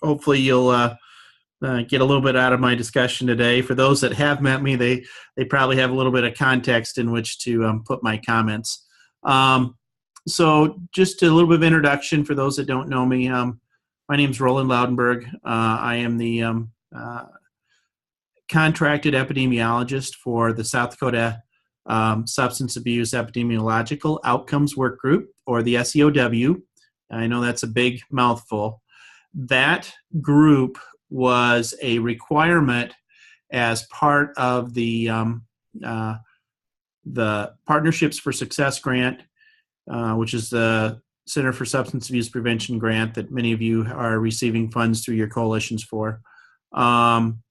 Hopefully you'll get a little bit out of my discussion today. For those that have met me, they probably have a little bit of context in which to put my comments. So just a little bit of introduction for those that don't know me. My name is Roland Laudenberg. I am the contracted epidemiologist for the South Dakota Substance Abuse Epidemiological Outcomes Work Group, or the SEOW. I know that's a big mouthful. That group was a requirement as part of the Partnerships for Success grant, which is the Center for Substance Abuse Prevention grant that many of you are receiving funds through your coalitions for. That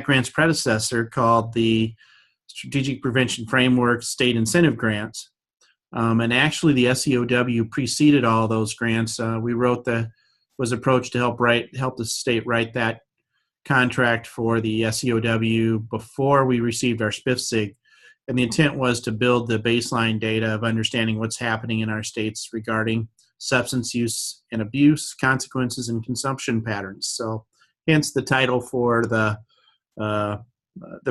grant's predecessor, called the Strategic Prevention Framework State Incentive Grants. And actually the SEOW preceded all those grants. We was approached to help the state write that contract for the SEOW before we received our SPIF-SIG. And the intent was to build the baseline data of understanding what's happening in our states regarding substance use and abuse, consequences, and consumption patterns. So hence the title for the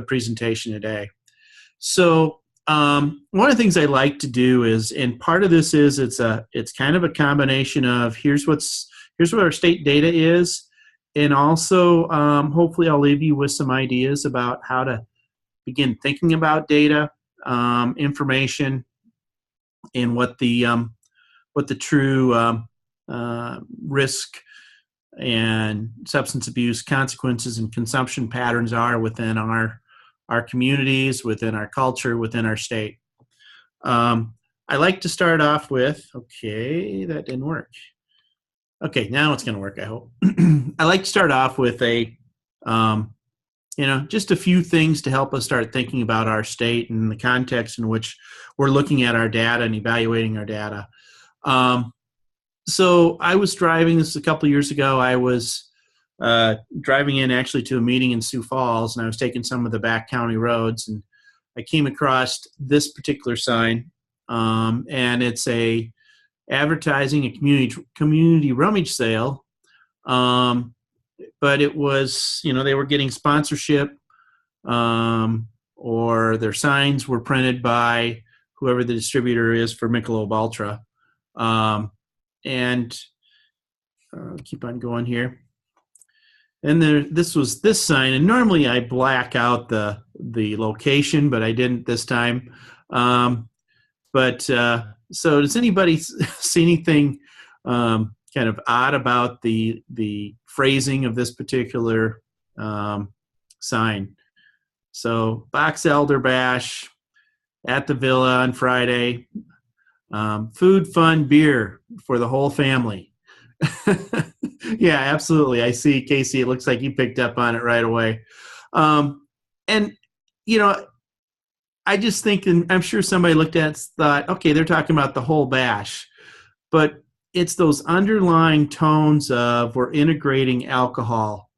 presentation today. So one of the things I like to do is, and part of this is it's kind of a combination of here's what our state data is, and also hopefully I'll leave you with some ideas about how to begin thinking about data, information, and what the true risk and substance abuse consequences and consumption patterns are within our communities, within our culture, within our state. I like to start off with, okay, that didn't work. Okay, now it's going to work, I hope. I like to start off with just a few things to help us start thinking about our state and the context in which we're looking at our data and evaluating our data. So I was driving, this a couple of years ago, I was driving in actually to a meeting in Sioux Falls, and I was taking some of the back county roads, and I came across this particular sign, and it's advertising a community rummage sale, but it was, they were getting sponsorship, or their signs were printed by whoever the distributor is for Michelob Ultra. And keep on going here. And this was this sign, and normally I black out the location, but I didn't this time. So does anybody see anything kind of odd about the phrasing of this particular sign? So Box Elder Bash at the Villa on Friday. Food, fun, beer for the whole family. Yeah, absolutely. I see, Casey, it looks like you picked up on it right away. And, I just think, and I'm sure somebody looked at it and thought, okay, they're talking about the whole bash. But it's those underlying tones of we're integrating alcohol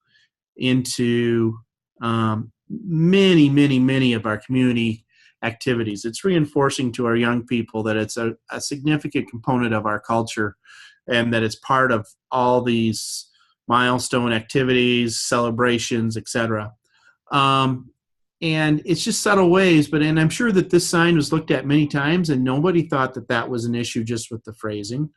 into many, many, many of our community activities. It's reinforcing to our young people that it's a significant component of our culture, and that it's part of all these milestone activities, celebrations, etc. And it's just subtle ways, and I'm sure that this sign was looked at many times, and nobody thought that was an issue just with the phrasing.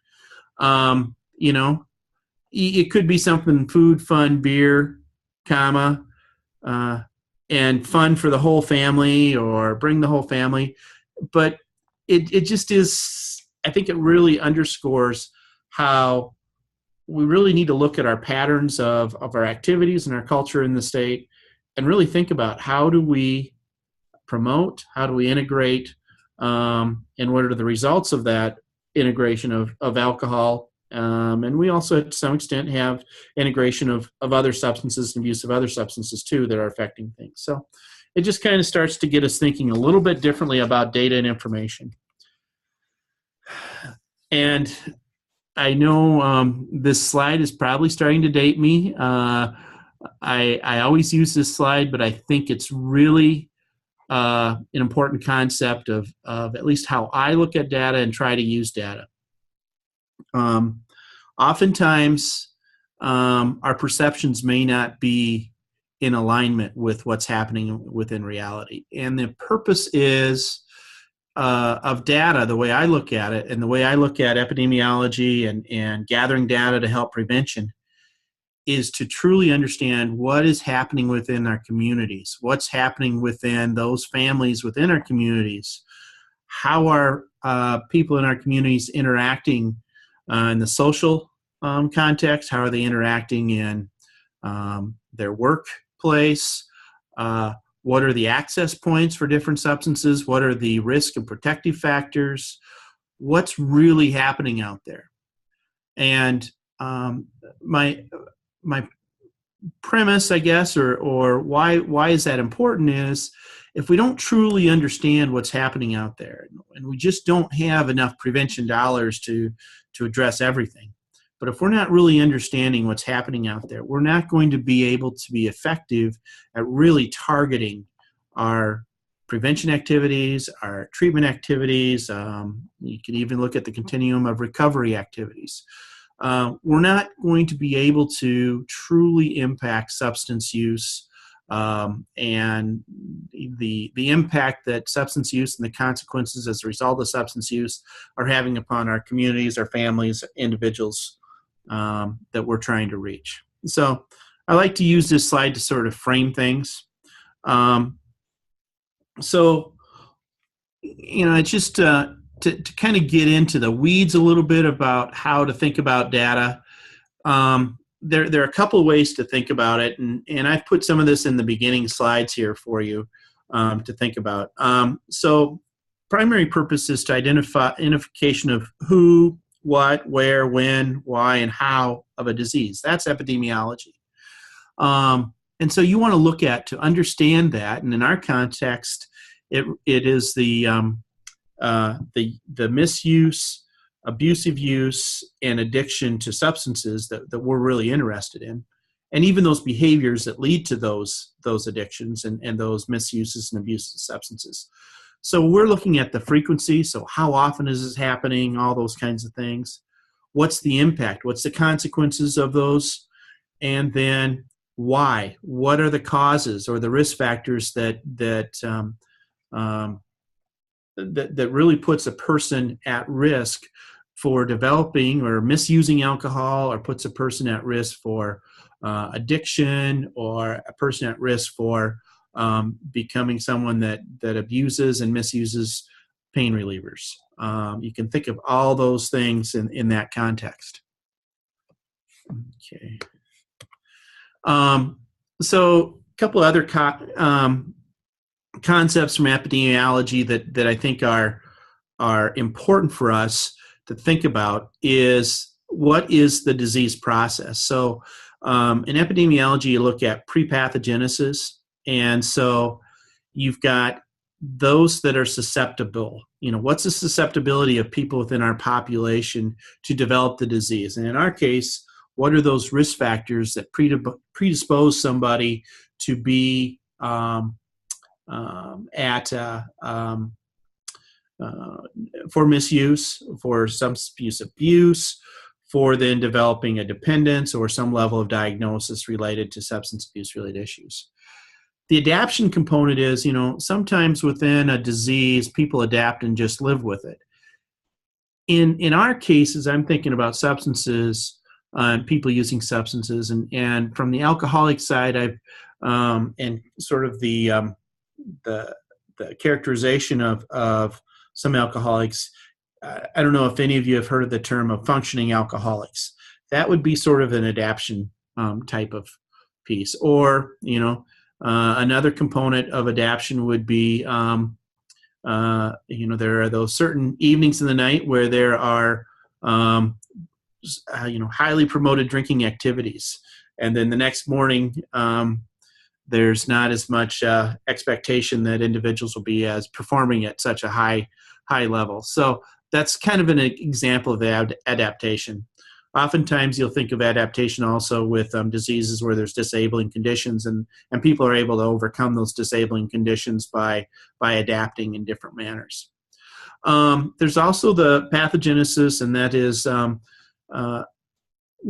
It could be something: food, fun, beer, comma, and fun for the whole family, or bring the whole family. But it just is, I think it really underscores how we really need to look at our patterns of our activities and our culture in the state, and really think about how do we promote, how do we integrate, and what are the results of that integration of alcohol. And we also, to some extent, have integration of other substances and abuse of other substances, too, that are affecting things. So it just kind of starts to get us thinking a little bit differently about data and information. And I know this slide is probably starting to date me. I always use this slide, but I think it's really an important concept of at least how I look at data and try to use data. oftentimes our perceptions may not be in alignment with what's happening within reality. And the purpose is of data, the way I look at it, and the way I look at epidemiology and gathering data to help prevention, is to truly understand what is happening within our communities, what's happening within those families within our communities, how are people in our communities interacting in the social context, how are they interacting in their workplace, what are the access points for different substances, what are the risk and protective factors, what's really happening out there. And my premise, I guess, or why is that important is if we don't truly understand what's happening out there, and we just don't have enough prevention dollars to address everything, but if we're not really understanding what's happening out there, we're not going to be able to be effective at really targeting our prevention activities, our treatment activities. You can even look at the continuum of recovery activities. We're not going to be able to truly impact substance use and the impact that substance use and the consequences as a result of substance use are having upon our communities, our families, individuals that we're trying to reach. So I like to use this slide to sort of frame things. So, it's just to kind of get into the weeds a little bit about how to think about data. There are a couple of ways to think about it, and I've put some of this in the beginning slides here for you to think about. So primary purpose is to identification of who, what, where, when, why, and how of a disease. That's epidemiology. And so you want to look at to understand that, and in our context, it is the misuse, abusive use, and addiction to substances that we're really interested in, and even those behaviors that lead to those addictions and those misuses and abuses of substances. So we're looking at the frequency, so how often is this happening, all those kinds of things. What's the impact? What's the consequences of those? And then why? What are the causes or the risk factors that really puts a person at risk for developing or misusing alcohol, or puts a person at risk for addiction, or a person at risk for becoming someone that abuses and misuses pain relievers. You can think of all those things in that context. Okay. So a couple other concepts from epidemiology that I think are important for us to think about is, what is the disease process? So in epidemiology, you look at pre-pathogenesis, and so you've got those that are susceptible. What's the susceptibility of people within our population to develop the disease? And in our case, what are those risk factors that predispose somebody to be for misuse, for substance abuse, for then developing a dependence or some level of diagnosis related to substance abuse related issues. The adaptation component is, sometimes within a disease, people adapt and just live with it. In our cases, I'm thinking about substances and people using substances, and from the alcoholic side, I've and sort of the characterization of some alcoholics. I don't know if any of you have heard of the term of functioning alcoholics. That would be sort of an adaptation type of piece. Or, another component of adaptation would be, there are those certain evenings in the night where there are, highly promoted drinking activities. And then the next morning, there's not as much expectation that individuals will be as performing at such a high level. So that's kind of an example of the adaptation. Oftentimes you'll think of adaptation also with diseases where there's disabling conditions, and people are able to overcome those disabling conditions by adapting in different manners. There's also the pathogenesis, and that is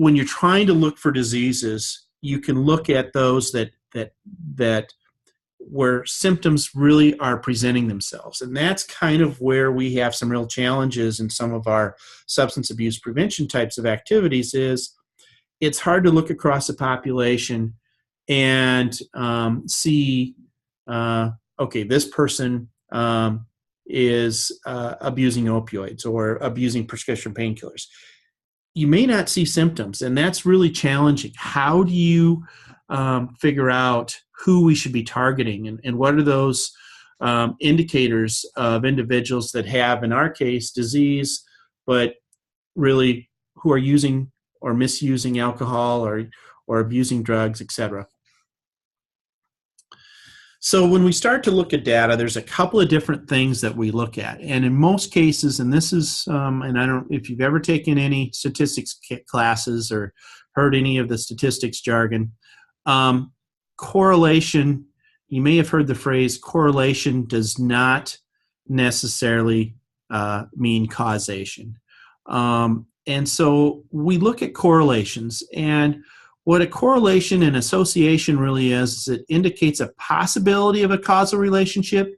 when you're trying to look for diseases, you can look at those that where symptoms really are presenting themselves. And that's kind of where we have some real challenges in some of our substance abuse prevention types of activities. Is it's hard to look across a population and see, okay, this person is abusing opioids or abusing prescription painkillers. You may not see symptoms, and that's really challenging. How do you figure out who we should be targeting, and what are those indicators of individuals that have, in our case, disease, but really who are using or misusing alcohol or abusing drugs, etc. So when we start to look at data, there's a couple of different things that we look at. And in most cases, and this is, and I don't, if you've ever taken any statistics classes or heard any of the statistics jargon, correlation, you may have heard the phrase, correlation does not necessarily mean causation. And so we look at correlations, and what a correlation and association really is it indicates a possibility of a causal relationship,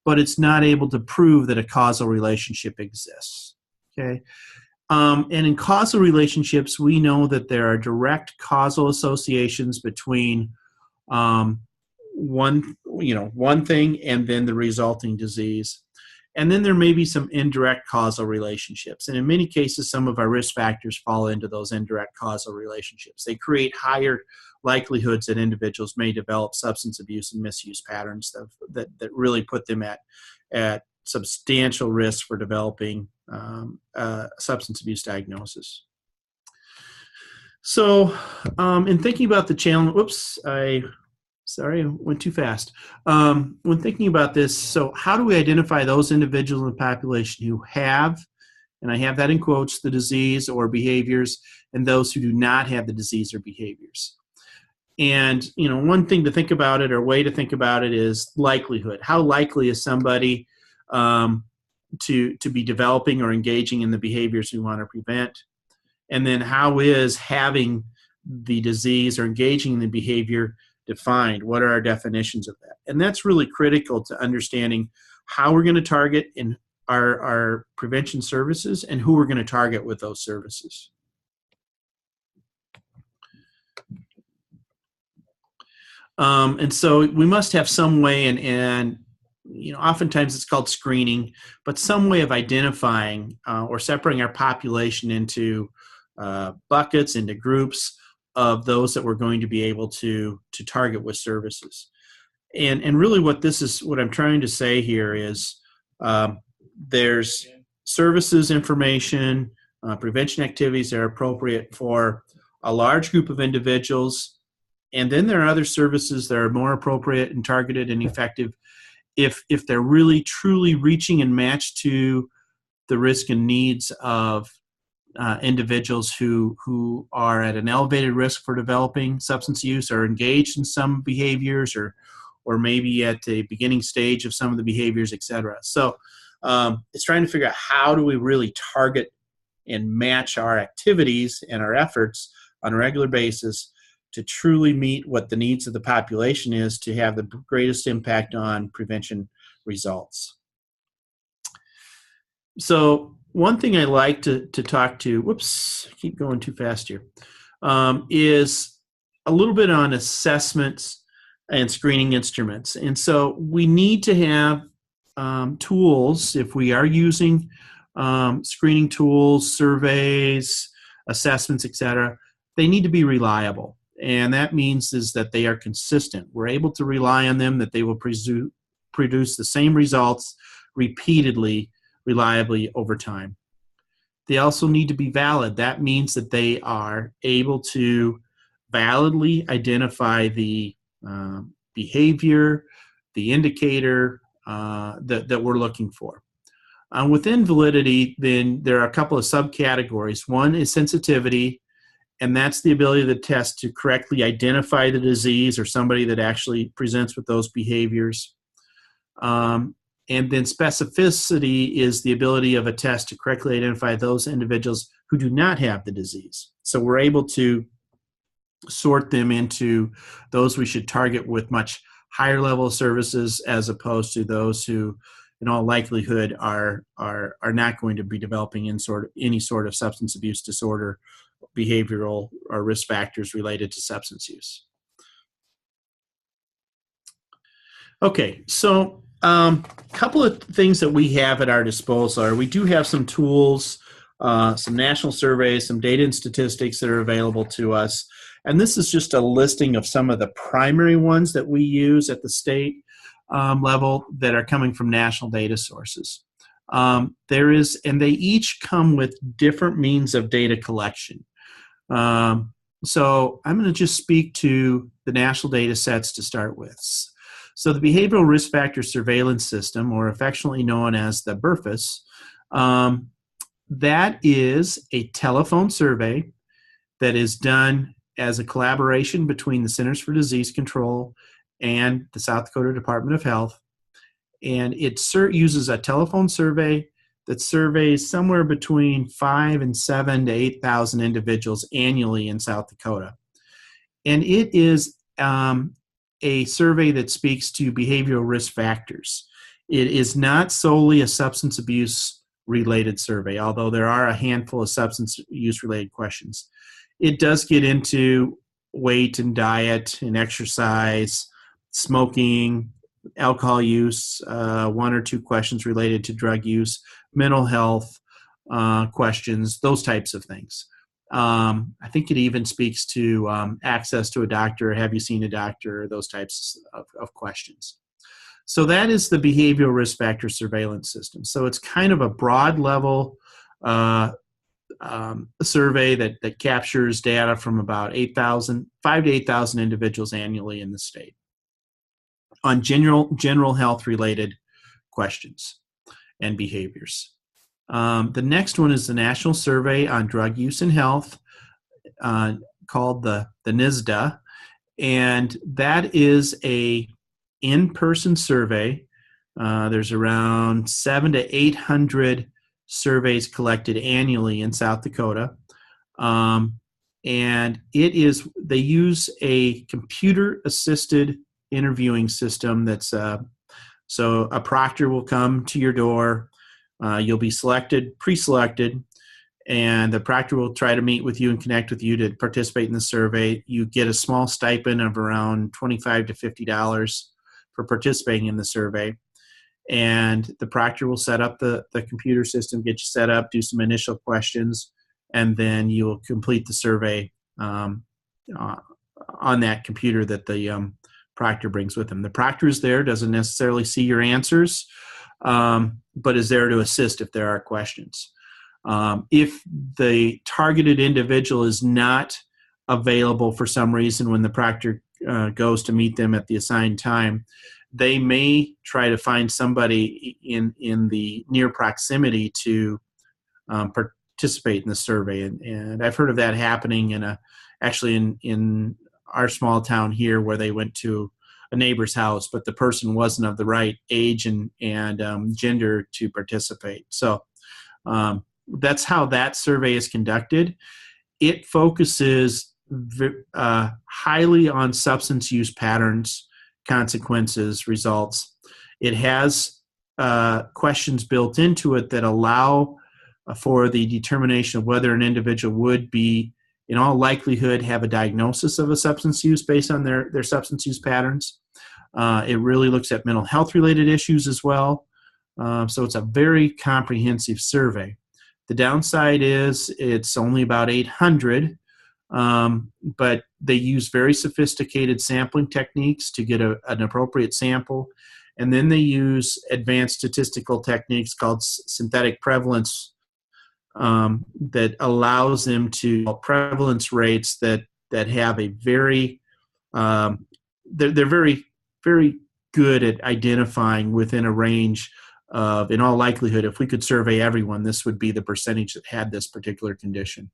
but it's not able to prove that a causal relationship exists. Okay, and in causal relationships, we know that there are direct causal associations between one thing and then the resulting disease. And then there may be some indirect causal relationships. And in many cases, some of our risk factors fall into those indirect causal relationships. They create higher likelihoods that individuals may develop substance abuse and misuse patterns that really put them at substantial risk for developing substance abuse diagnosis. So in thinking about the challenge, Sorry, I went too fast. When thinking about this, so how do we identify those individuals in the population who have, and I have that in quotes, the disease or behaviors, and those who do not have the disease or behaviors? And, one thing to think about it, or way to think about it, is likelihood. How likely is somebody to be developing or engaging in the behaviors we want to prevent? And then how is having the disease or engaging in the behavior defined? What are our definitions of that? And that's really critical to understanding how we're going to target in our prevention services and who we're going to target with those services. And so we must have some way, and oftentimes it's called screening, but some way of identifying or separating our population into buckets, into groups of those that we're going to be able to target with services. And really what I'm trying to say here is there's services information, prevention activities that are appropriate for a large group of individuals, and then there are other services that are more appropriate and targeted and effective if they're really truly reaching and matched to the risk and needs of individuals who are at an elevated risk for developing substance use or engaged in some behaviors or maybe at the beginning stage of some of the behaviors, et cetera. So it's trying to figure out how do we really target and match our activities and our efforts on a regular basis to truly meet what the needs of the population is to have the greatest impact on prevention results. So one thing I like to talk to, keep going too fast here, is a little bit on assessments and screening instruments. And so we need to have tools, if we are using screening tools, surveys, assessments, etc., they need to be reliable. And that means is that they are consistent. We're able to rely on them, that they will produce the same results repeatedly, reliably over time. They also need to be valid. That means that they are able to validly identify the behavior, the indicator that we're looking for. Within validity, then there are a couple of subcategories. One is sensitivity, and that's the ability of the test to correctly identify the disease or somebody that actually presents with those behaviors. And then specificity is the ability of a test to correctly identify those individuals who do not have the disease. So we're able to sort them into those we should target with much higher level services, as opposed to those who, in all likelihood, are not going to be developing any sort of substance abuse disorder, behavioral, or risk factors related to substance use. Okay, so a couple of things that we have at our disposal are we do have some tools, some national surveys, some data and statistics that are available to us. And this is just a listing of some of the primary ones that we use at the state level that are coming from national data sources. And they each come with different means of data collection. So I'm going to just speak to the national data sets to start with. So the Behavioral Risk Factor Surveillance System, or affectionately known as the BRFIS, that is a telephone survey that is done as a collaboration between the Centers for Disease Control and the South Dakota Department of Health. And it uses a telephone survey that surveys somewhere between 5,000 and 7,000 to 8,000 individuals annually in South Dakota. And it is a survey that speaks to behavioral risk factors. It is not solely a substance abuse related survey, although there are a handful of substance use related questions. It does get into weight and diet and exercise, smoking, alcohol use, one or two questions related to drug use, mental health questions, those types of things. I think it even speaks to access to a doctor, have you seen a doctor, those types of questions. So that is the Behavioral Risk Factor Surveillance System. So it's kind of a broad level survey that captures data from about 5,000 to 8,000 individuals annually in the state on general health related questions and behaviors. The next one is the National Survey on Drug Use and Health, called the NSDA, and that is a in-person survey. There's around 700 to 800 surveys collected annually in South Dakota, and they use a computer-assisted interviewing system that's so a proctor will come to your door. You'll be pre-selected, and the proctor will try to meet with you and connect with you to participate in the survey. You get a small stipend of around $25 to $50 for participating in the survey. And the proctor will set up the computer system, get you set up, do some initial questions, and then you will complete the survey on that computer that the proctor brings with him. The proctor is there, doesn't necessarily see your answers, but is there to assist if there are questions. If the targeted individual is not available for some reason when the proctor goes to meet them at the assigned time, they may try to find somebody in the near proximity to participate in the survey. And I've heard of that happening in our small town here, where they went to a neighbor's house, but the person wasn't of the right age and gender to participate. So that's how that survey is conducted. It focuses highly on substance use patterns, consequences, results. It has questions built into it that allow for the determination of whether an individual would be, in all likelihood, have a diagnosis of a substance use based on their substance use patterns. It really looks at mental health related issues as well. So it's a very comprehensive survey. The downside is it's only about 800, but they use very sophisticated sampling techniques to get an appropriate sample. And then they use advanced statistical techniques called synthetic prevalence that allows them to prevalence rates that have a very they're very, very good at identifying within a range of, in all likelihood, if we could survey everyone, this would be the percentage that had this particular condition.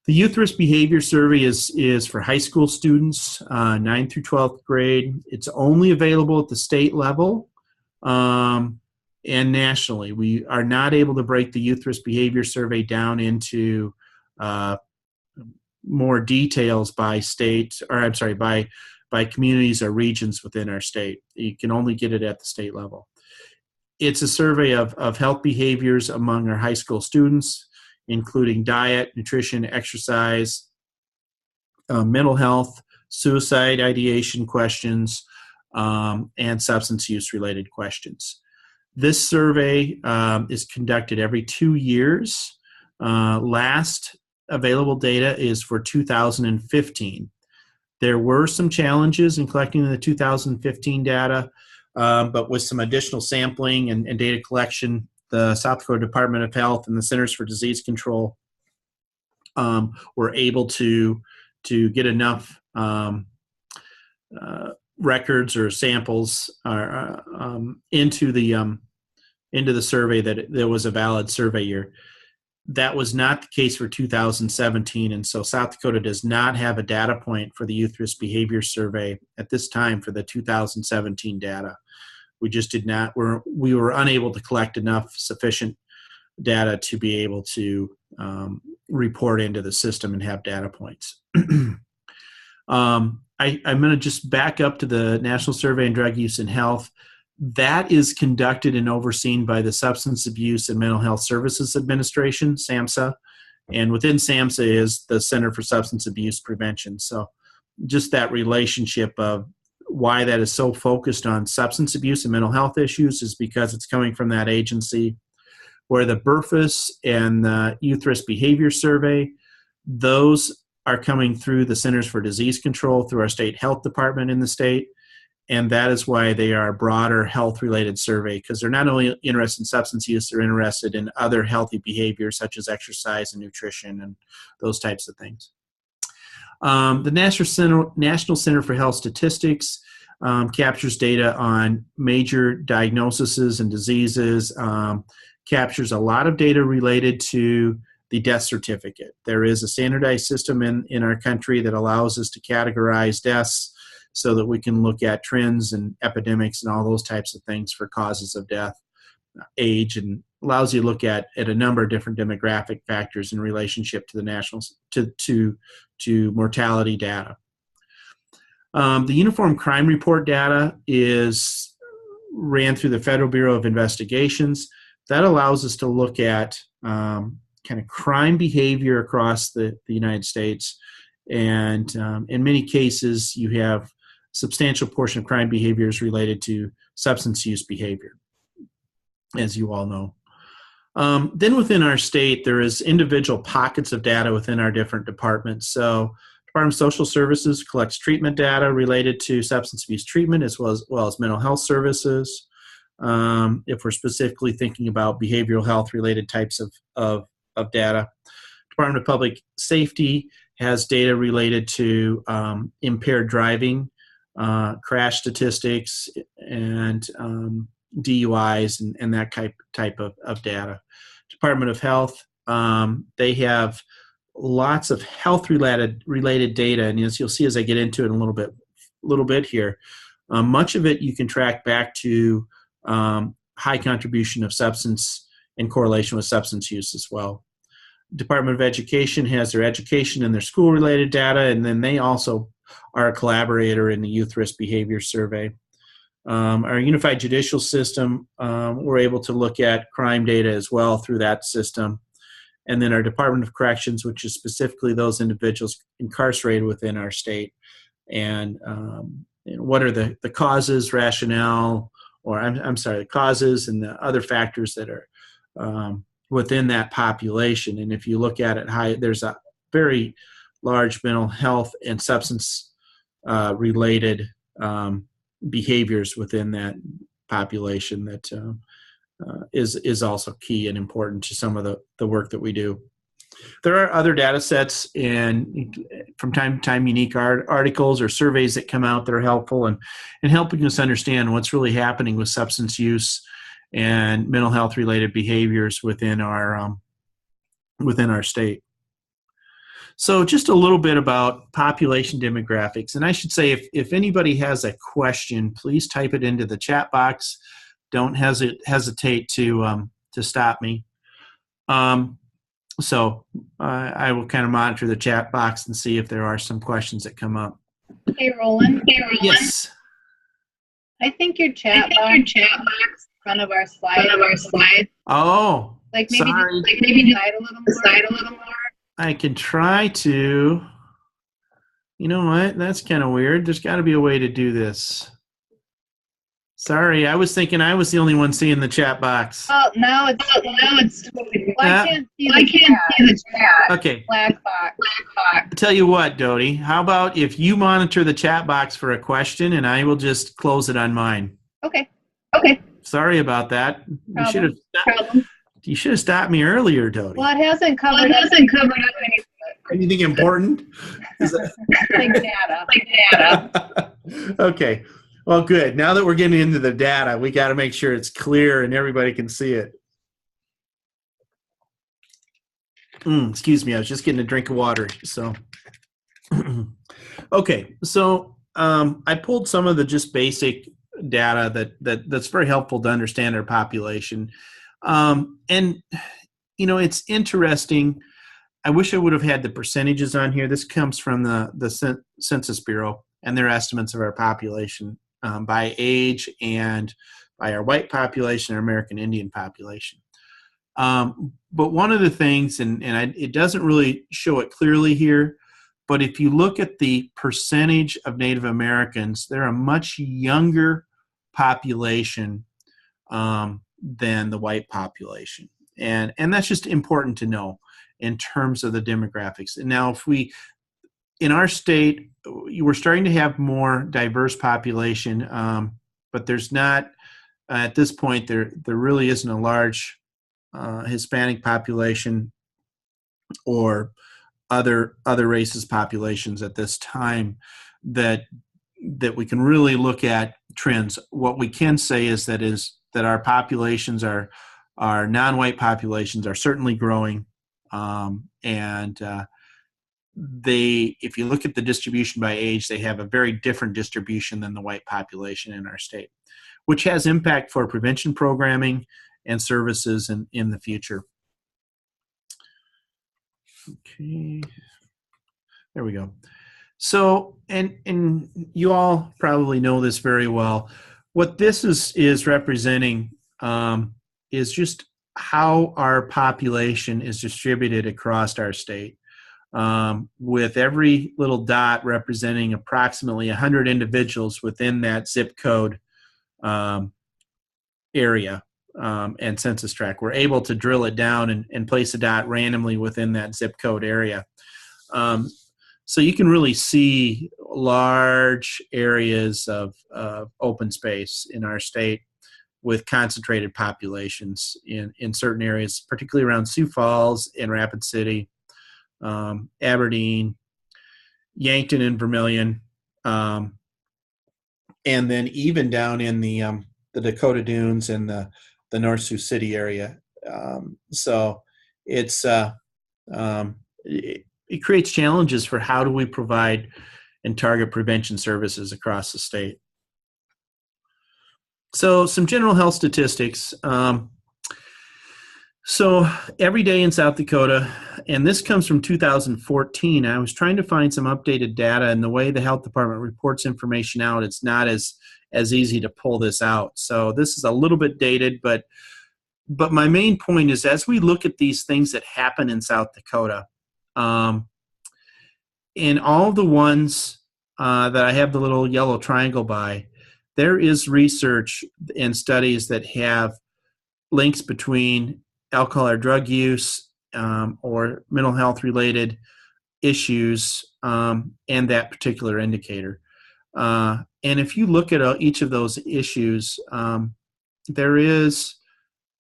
The Youth Risk Behavior Survey is for high school students, 9th through 12th grade. It's only available at the state level and nationally. We are not able to break the Youth Risk Behavior Survey down into more details by state, or I'm sorry, by communities or regions within our state. You can only get it at the state level. It's a survey of health behaviors among our high school students, including diet, nutrition, exercise, mental health, suicide ideation questions, and substance use related questions. This survey is conducted every 2 years. Last available data is for 2015. There were some challenges in collecting the 2015 data, but with some additional sampling and data collection, the South Dakota Department of Health and the Centers for Disease Control were able to get enough records or samples into the survey that there was a valid survey year. That was not the case for 2017, and so South Dakota does not have a data point for the Youth Risk Behavior Survey at this time for the 2017 data. We just did not, we were unable to collect enough sufficient data to be able to report into the system and have data points. I'm going to just back up to the National Survey on Drug Use and Health. That is conducted and overseen by the Substance Abuse and Mental Health Services Administration, SAMHSA, and within SAMHSA is the Center for Substance Abuse Prevention. So just that relationship of why that is so focused on substance abuse and mental health issues is because it's coming from that agency, where the BRFIS and the Youth Risk Behavior Survey, those are coming through the Centers for Disease Control through our state health department in the state. And that is why they are a broader health-related survey, because they're not only interested in substance use, they're interested in other healthy behaviors such as exercise and nutrition and those types of things. The National Center for Health Statistics captures data on major diagnoses and diseases, captures a lot of data related to the death certificate. There is a standardized system in our country that allows us to categorize deaths so that we can look at trends and epidemics and all those types of things for causes of death, age, and allows you to look at a number of different demographic factors in relationship to the national to mortality data. The Uniform Crime Report data is ran through the Federal Bureau of Investigations. That allows us to look at kind of crime behavior across the United States, and in many cases you have substantial portion of crime behaviors related to substance use behavior, as you all know. Then within our state, there is individual pockets of data within our different departments. So Department of Social Services collects treatment data related to substance abuse treatment as well as mental health services. If we're specifically thinking about behavioral health related types of data. Department of Public Safety has data related to impaired driving, crash statistics, and DUIs and that type of data. Department of Health, they have lots of health related data, and as you'll see as I get into it in a little bit here, much of it you can track back to high contribution of substance in correlation with substance use as well. Department of Education has their education and their school related data, and then they also are a collaborator in the Youth Risk Behavior Survey. Our unified judicial system, we're able to look at crime data as well through that system. And then our Department of Corrections, which is specifically those individuals incarcerated within our state. And what are the causes, rationale, or the causes and the other factors that are within that population. And if you look at it, there's a very large mental health and substance related behaviors within that population that is also key and important to some of the work that we do. There are other data sets and from time to time unique articles or surveys that come out that are helpful in helping us understand what's really happening with substance use and mental health related behaviors within our state. So just a little bit about population demographics. And I should say, if anybody has a question, please type it into the chat box. Don't hesitate to stop me. So I will kind of monitor the chat box and see if there are some questions that come up. Hey, Roland. Yes. I think your chat box in front of our slide. Oh, Like maybe sorry. just slide a little more. I can try to. You know what? That's kind of weird. There's got to be a way to do this. Sorry, I was thinking I was the only one seeing the chat box. Oh, now it's. I can't see the chat. Okay. Black box. I'll tell you what, Dodie. How about if you monitor the chat box for a question, and I will just close it on mine. Okay. Sorry about that. You should have stopped me earlier, Dodie. Well, it hasn't covered up anything important. Big data. Okay. Well, good. Now that we're getting into the data, we got to make sure it's clear and everybody can see it. Excuse me. I was just getting a drink of water. So, okay. So I pulled some of the just basic data that's very helpful to understand our population. And, you know, it's interesting. I wish I would have had the percentages on here. This comes from the Census Bureau and their estimates of our population by age and by our white population, our American Indian population. But one of the things, it doesn't really show it clearly here, but if you look at the percentage of Native Americans, they're a much younger population than the white population. And that's just important to know in terms of the demographics. And now in our state, we're starting to have more diverse population, but there's not, at this point, there really isn't a large Hispanic population or other races populations at this time that we can really look at trends. What we can say is that our populations our non-white populations are certainly growing, and if you look at the distribution by age, they have a very different distribution than the white population in our state, which has impact for prevention programming and services in the future. Okay, there we go. So, and you all probably know this very well. What this is representing is just how our population is distributed across our state, with every little dot representing approximately 100 individuals within that zip code area and census tract. We're able to drill it down and place a dot randomly within that zip code area. So you can really see large areas of open space in our state with concentrated populations in certain areas, particularly around Sioux Falls and Rapid City, Aberdeen, Yankton and Vermilion, and then even down in the Dakota Dunes and the North Sioux City area. So it's it creates challenges for how do we provide and target prevention services across the state. So some general health statistics. So every day in South Dakota, and this comes from 2014, I was trying to find some updated data, and the way the health department reports information out, it's not as easy to pull this out. So this is a little bit dated, but my main point is as we look at these things that happen in South Dakota, in all the ones that I have the little yellow triangle by, there is research and studies that have links between alcohol or drug use or mental health related issues and that particular indicator. And if you look at each of those issues, there is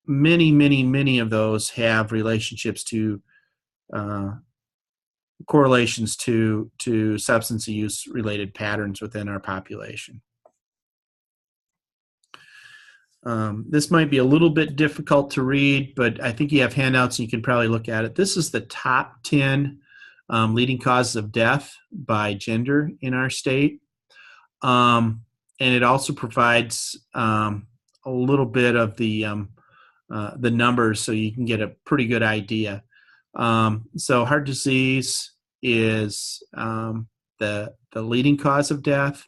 many of those have relationships to correlations to substance use related patterns within our population. This might be a little bit difficult to read, but I think you have handouts and you can probably look at it. This is the top 10 leading causes of death by gender in our state. And it also provides a little bit of the numbers so you can get a pretty good idea. So heart disease is the leading cause of death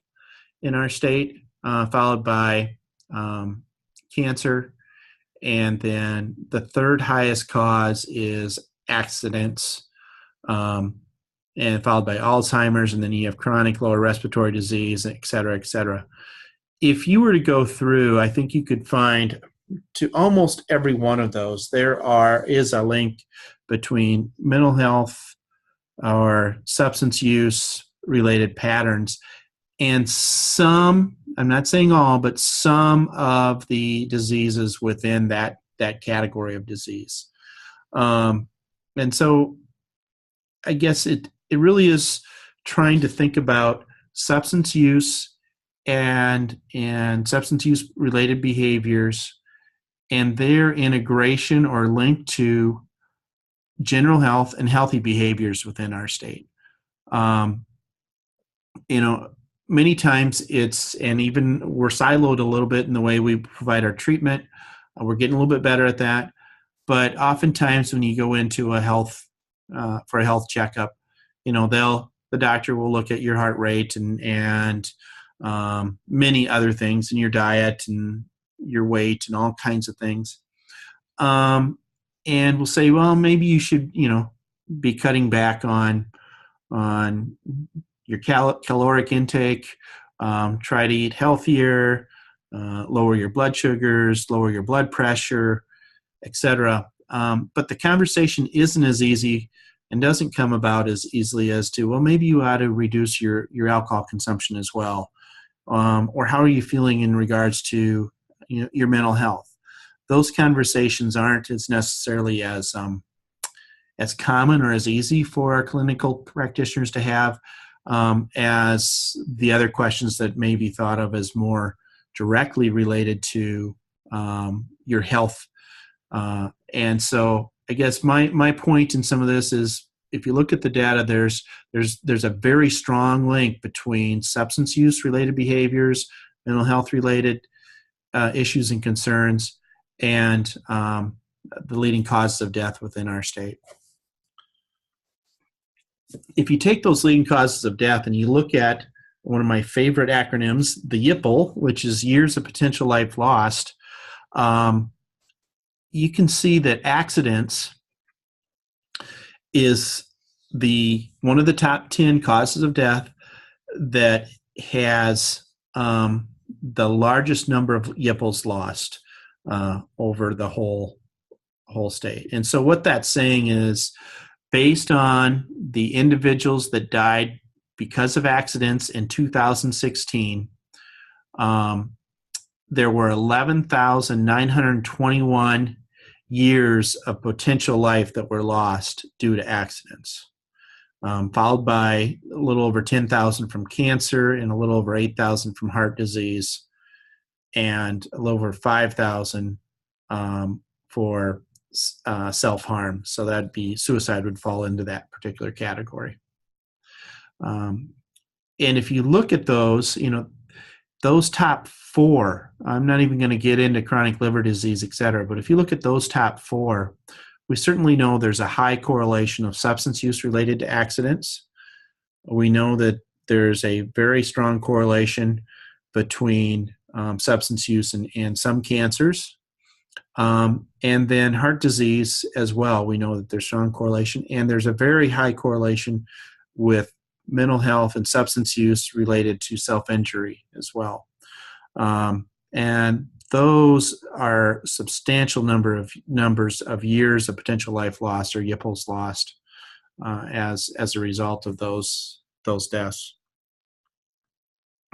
in our state, followed by cancer, and then the third highest cause is accidents, and followed by Alzheimer's, and then you have chronic lower respiratory disease, et cetera, et cetera. If you were to go through, I think you could find to almost every one of those, is a link between mental health or substance use related patterns and some, I'm not saying all, but some of the diseases within that category of disease. And so I guess it really is trying to think about substance use and substance use related behaviors and their integration or link to general health and healthy behaviors within our state. Many times and even we're siloed a little bit in the way we provide our treatment. We're getting a little bit better at that. But oftentimes when you go into for a health checkup, the doctor will look at your heart rate and many other things, and your diet and your weight and all kinds of things. And we'll say, well, maybe you should, be cutting back on your caloric intake, try to eat healthier, lower your blood sugars, lower your blood pressure, etc. But the conversation isn't as easy and doesn't come about as easily as to, well, maybe you ought to reduce your alcohol consumption as well. Or how are you feeling in regards to your mental health? Those conversations aren't as necessarily as common or as easy for our clinical practitioners to have as the other questions that may be thought of as more directly related to your health. And so I guess my point in some of this is, if you look at the data, there's a very strong link between substance use related behaviors, mental health related issues and concerns, and the leading causes of death within our state. If you take those leading causes of death and you look at one of my favorite acronyms, the YPL, which is years of potential life lost, you can see that accidents is one of the top 10 causes of death that has the largest number of YPLs lost over the whole state. And so what that's saying is, based on the individuals that died because of accidents in 2016, there were 11,921 years of potential life that were lost due to accidents, followed by a little over 10,000 from cancer and a little over 8,000 from heart disease, and a little over 5,000 for self-harm. So that'd be suicide would fall into that particular category. And if you look at those, those top four, I'm not even going to get into chronic liver disease, et cetera, but if you look at those top four, we certainly know there's a high correlation of substance use related to accidents. We know that there's a very strong correlation between substance use and some cancers. And then heart disease as well. We know that there's strong correlation, and there's a very high correlation with mental health and substance use related to self-injury as well. And those are substantial numbers of years of potential life lost or YPLs lost as a result of those deaths.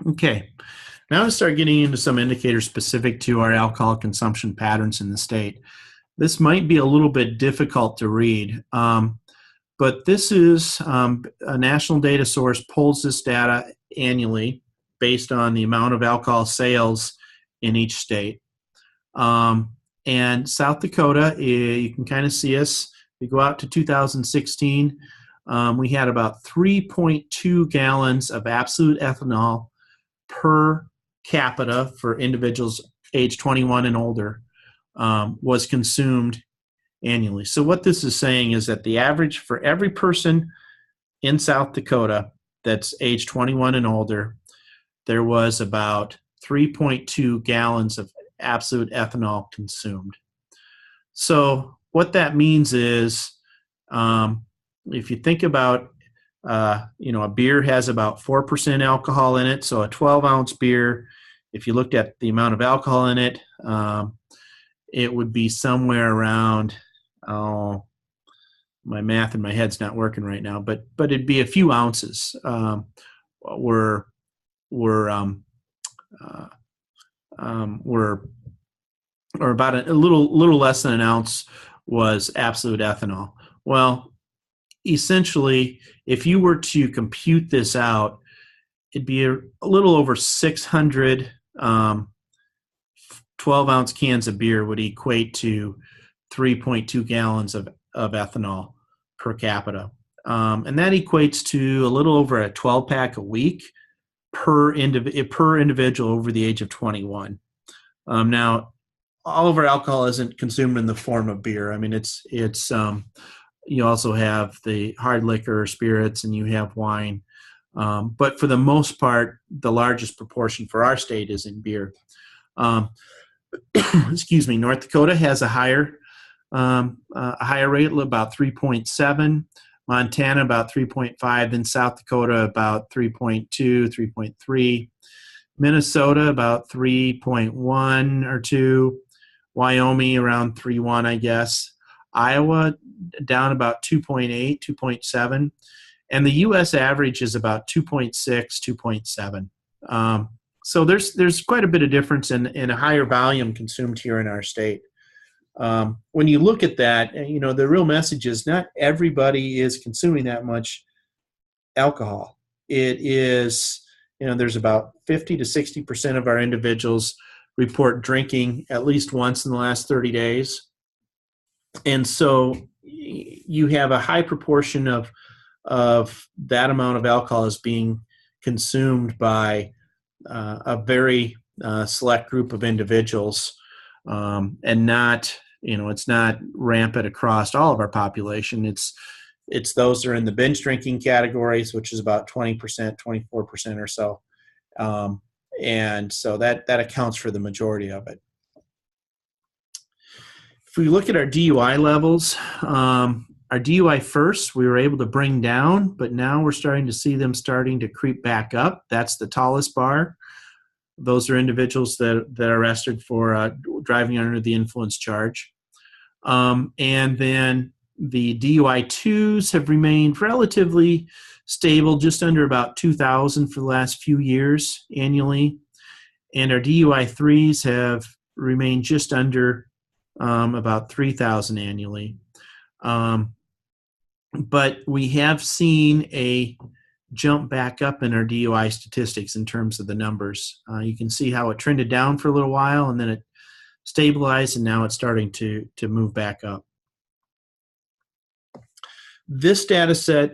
Okay. Now to start getting into some indicators specific to our alcohol consumption patterns in the state. This might be a little bit difficult to read, but this is a national data source pulls this data annually based on the amount of alcohol sales in each state. And South Dakota, you can kind of see us. We go out to 2016, we had about 3.2 gallons of absolute ethanol per capita for individuals age 21 and older was consumed annually. So what this is saying is that the average for every person in South Dakota that's age 21 and older, there was about 3.2 gallons of absolute ethanol consumed. So what that means is, if you think about, a beer has about 4% alcohol in it. So a 12-ounce beer, if you looked at the amount of alcohol in it, it would be somewhere around, my math in my head's not working right now, but it'd be a few ounces. Were or about a little less than an ounce was absolute ethanol. Well, essentially, if you were to compute this out, it'd be a little over 600 12-ounce cans of beer would equate to 3.2 gallons of ethanol per capita. And that equates to a little over a 12-pack a week per individual over the age of 21. Now, all of our alcohol isn't consumed in the form of beer. I mean, it's you also have the hard liquor, spirits, and you have wine. But for the most part, the largest proportion for our state is in beer. Excuse me. North Dakota has a higher rate, about 3.7. Montana about 3.5. Then South Dakota about 3.2, 3.3. Minnesota about 3.1 or 2. Wyoming around 3.1, I guess. Iowa down about 2.8, 2.7. And the U.S. average is about 2.6, 2.7. So there's quite a bit of difference in a higher volume consumed here in our state. When you look at that, the real message is not everybody is consuming that much alcohol. It is, there's about 50 to 60% of our individuals report drinking at least once in the last 30 days. And so you have a high proportion of that amount of alcohol is being consumed by a very select group of individuals, and not, it's not rampant across all of our population. It's those that are in the binge drinking categories, which is about 20%, 24% or so. And so that accounts for the majority of it. If we look at our DUI levels, our DUI first, we were able to bring down, but now we're starting to see them starting to creep back up. That's the tallest bar. Those are individuals that are arrested for driving under the influence charge. And then the DUI-2s have remained relatively stable, just under about 2,000 for the last few years annually. And our DUI-3s have remained just under about 3,000 annually. But we have seen a jump back up in our DUI statistics in terms of the numbers. You can see how it trended down for a little while, and then it stabilized, and now it's starting to move back up. This data set,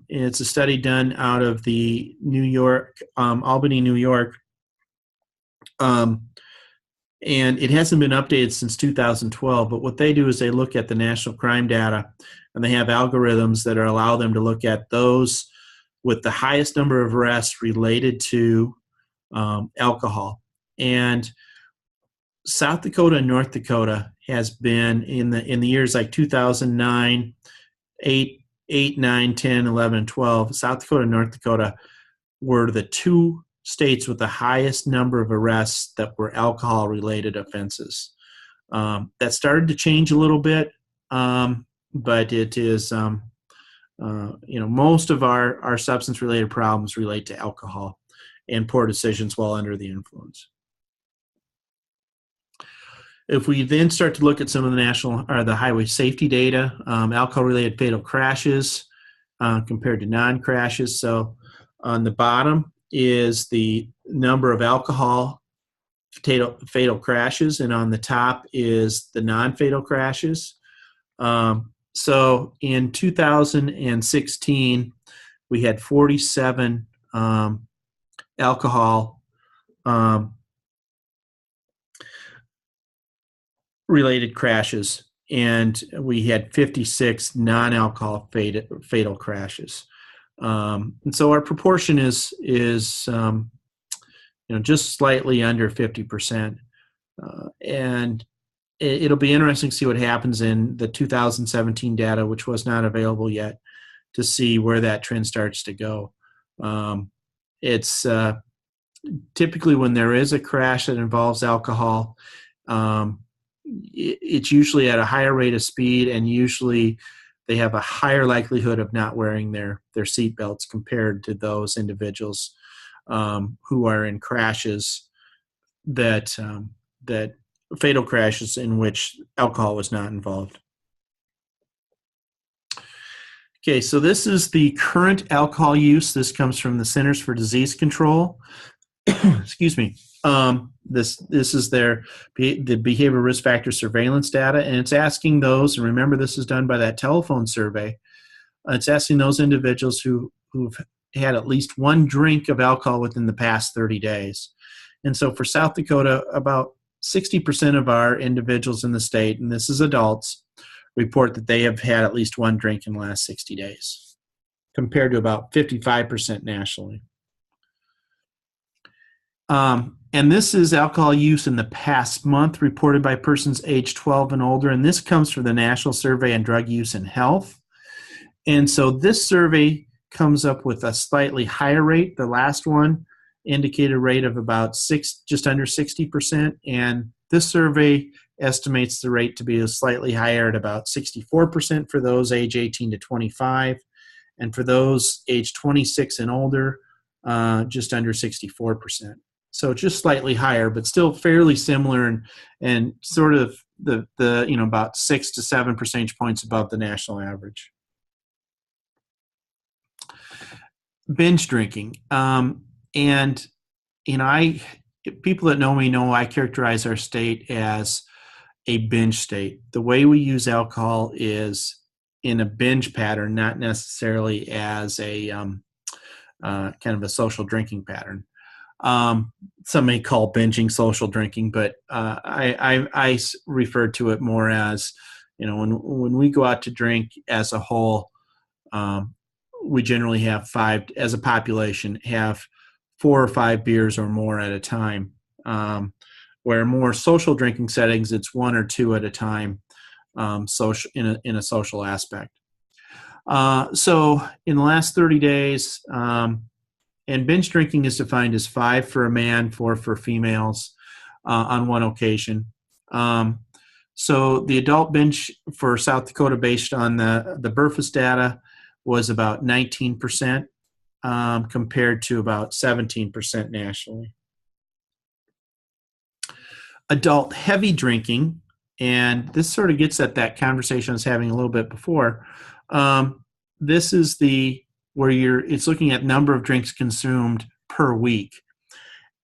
it's a study done out of the Albany, New York, and it hasn't been updated since 2012, but what they do is they look at the national crime data, and they have algorithms that allow them to look at those with the highest number of arrests related to alcohol. And South Dakota and North Dakota has been in the years like 2009, 8, 9, 10, 11, and 12, South Dakota and North Dakota were the two states with the highest number of arrests that were alcohol-related offenses. That started to change a little bit, but it is, most of our substance-related problems relate to alcohol and poor decisions while under the influence. If we then start to look at some of the highway safety data, alcohol-related fatal crashes compared to non-crashes. So on the bottom is the number of alcohol fatal crashes, and on the top is the non-fatal crashes. So in 2016, we had 47 alcohol related crashes and we had 56 non-alcohol fatal crashes. And so our proportion is just slightly under 50%. And it'll be interesting to see what happens in the 2017 data, which was not available yet, to see where that trend starts to go. It's typically when there is a crash that involves alcohol, it's usually at a higher rate of speed, and usually they have a higher likelihood of not wearing their seat belts compared to those individuals who are in crashes that fatal crashes in which alcohol was not involved. Okay, so this is the current alcohol use. This comes from the Centers for Disease Control. Excuse me. This is the behavior risk factor surveillance data, and it's asking those, and remember this is done by that telephone survey, it's asking those individuals who've had at least one drink of alcohol within the past 30 days. And so for South Dakota, about 60% of our individuals in the state, and this is adults, report that they have had at least one drink in the last 60 days, compared to about 55% nationally. And this is alcohol use in the past month reported by persons age 12 and older, and this comes from the National Survey on Drug Use and Health. And so this survey comes up with a slightly higher rate. The last one indicated a rate of about just under 60%, and this survey estimates the rate to be slightly higher at about 64% for those age 18 to 25, and for those age 26 and older, just under 64%. So just slightly higher, but still fairly similar, and sort of the about 6 to 7 percentage points above the national average. Binge drinking, and people that know me know I characterize our state as a binge state. The way we use alcohol is in a binge pattern, not necessarily as a kind of a social drinking pattern. Some may call binging social drinking, but I refer to it more as, when we go out to drink as a whole, we generally have as a population, have 4 or 5 beers or more at a time. Where more social drinking settings, it's 1 or 2 at a time, social in a social aspect. So in the last 30 days, and binge drinking is defined as 5 for a man, 4 for females on one occasion. So the adult binge for South Dakota, based on the Burfus data, was about 19% compared to about 17% nationally. Adult heavy drinking, and this sort of gets at that conversation I was having a little bit before. This is it's looking at number of drinks consumed per week,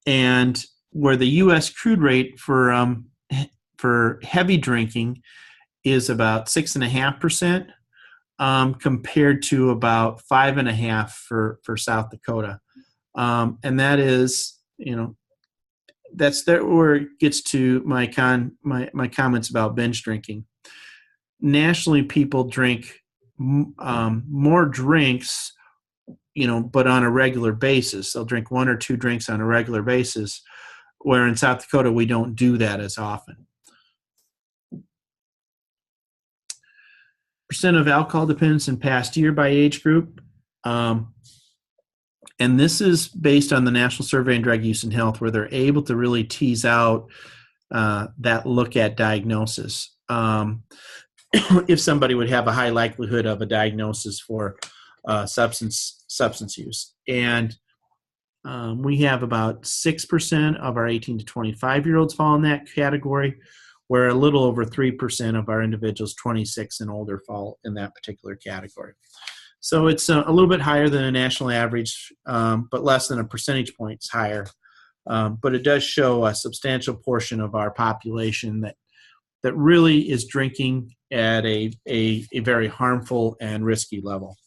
and where the U.S. crude rate for heavy drinking is about 6.5%, compared to about 5.5% for South Dakota, and that is, that's where it gets to my comments about binge drinking. Nationally, people drink more drinks, but on a regular basis. They'll drink 1 or 2 drinks on a regular basis, where in South Dakota we don't do that as often. Percent of alcohol dependence in past year by age group. And this is based on the National Survey on Drug Use and Health, where they're able to really tease out that look at diagnosis. If somebody would have a high likelihood of a diagnosis for substance use. And we have about 6% of our 18 to 25-year-olds fall in that category, where a little over 3% of our individuals 26 and older fall in that particular category. So it's a little bit higher than a national average, but less than a percentage points higher. But it does show a substantial portion of our population that really is drinking at a very harmful and risky level.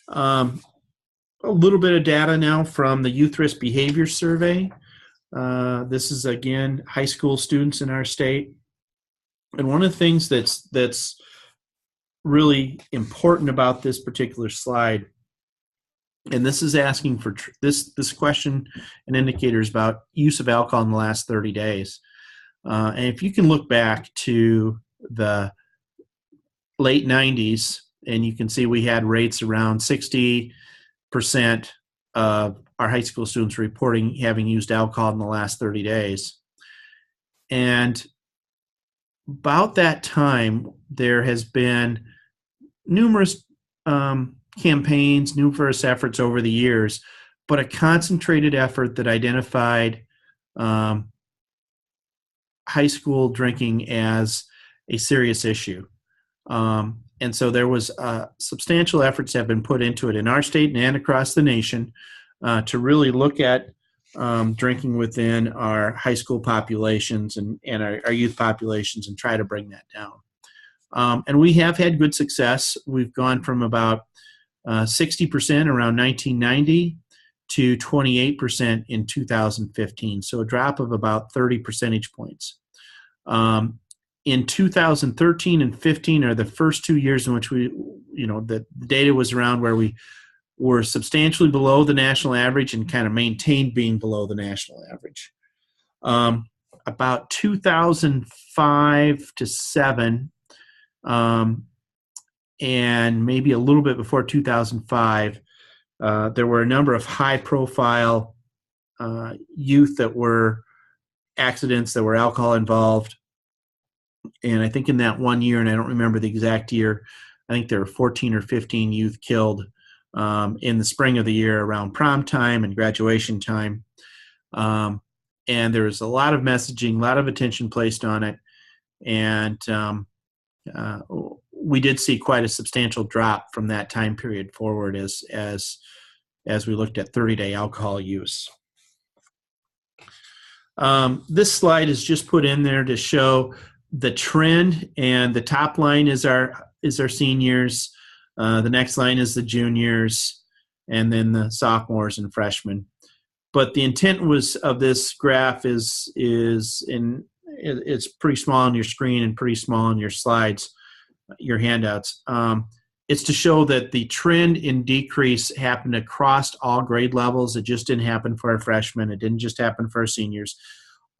A little bit of data now from the Youth Risk Behavior Survey. This is, again, high school students in our state. And one of the things that's really important about this particular slide, and this is asking for this question and indicators about use of alcohol in the last 30 days. And if you can look back to the late 90s, and you can see we had rates around 60% of our high school students reporting having used alcohol in the last 30 days. And about that time, there has been numerous campaigns, numerous efforts over the years, but a concentrated effort that identified high school drinking as a serious issue. And so there was substantial efforts have been put into it in our state and across the nation to really look at drinking within our high school populations and our youth populations and try to bring that down. And we have had good success. We've gone from about 60% around 1990 to 28% in 2015, so a drop of about 30 percentage points. In 2013 and 15 are the first 2 years in which the data was around where we were substantially below the national average and kind of maintained being below the national average. About 2005 to 7, and maybe a little bit before 2005, there were a number of high-profile youth that were accidents that were alcohol involved. And I think in that 1 year, and I don't remember the exact year, I think there were 14 or 15 youth killed in the spring of the year around prom time and graduation time. And there was a lot of messaging, a lot of attention placed on it. And we did see quite a substantial drop from that time period forward as we looked at 30-day alcohol use. This slide is just put in there to show the trend, and the top line is our seniors. The next line is the juniors, and then the sophomores and freshmen. But the intent of this graph is it's pretty small on your screen and pretty small on your slides, your handouts. It's to show that the trend in decrease happened across all grade levels. It just didn't happen for our freshmen. It didn't just happen for our seniors.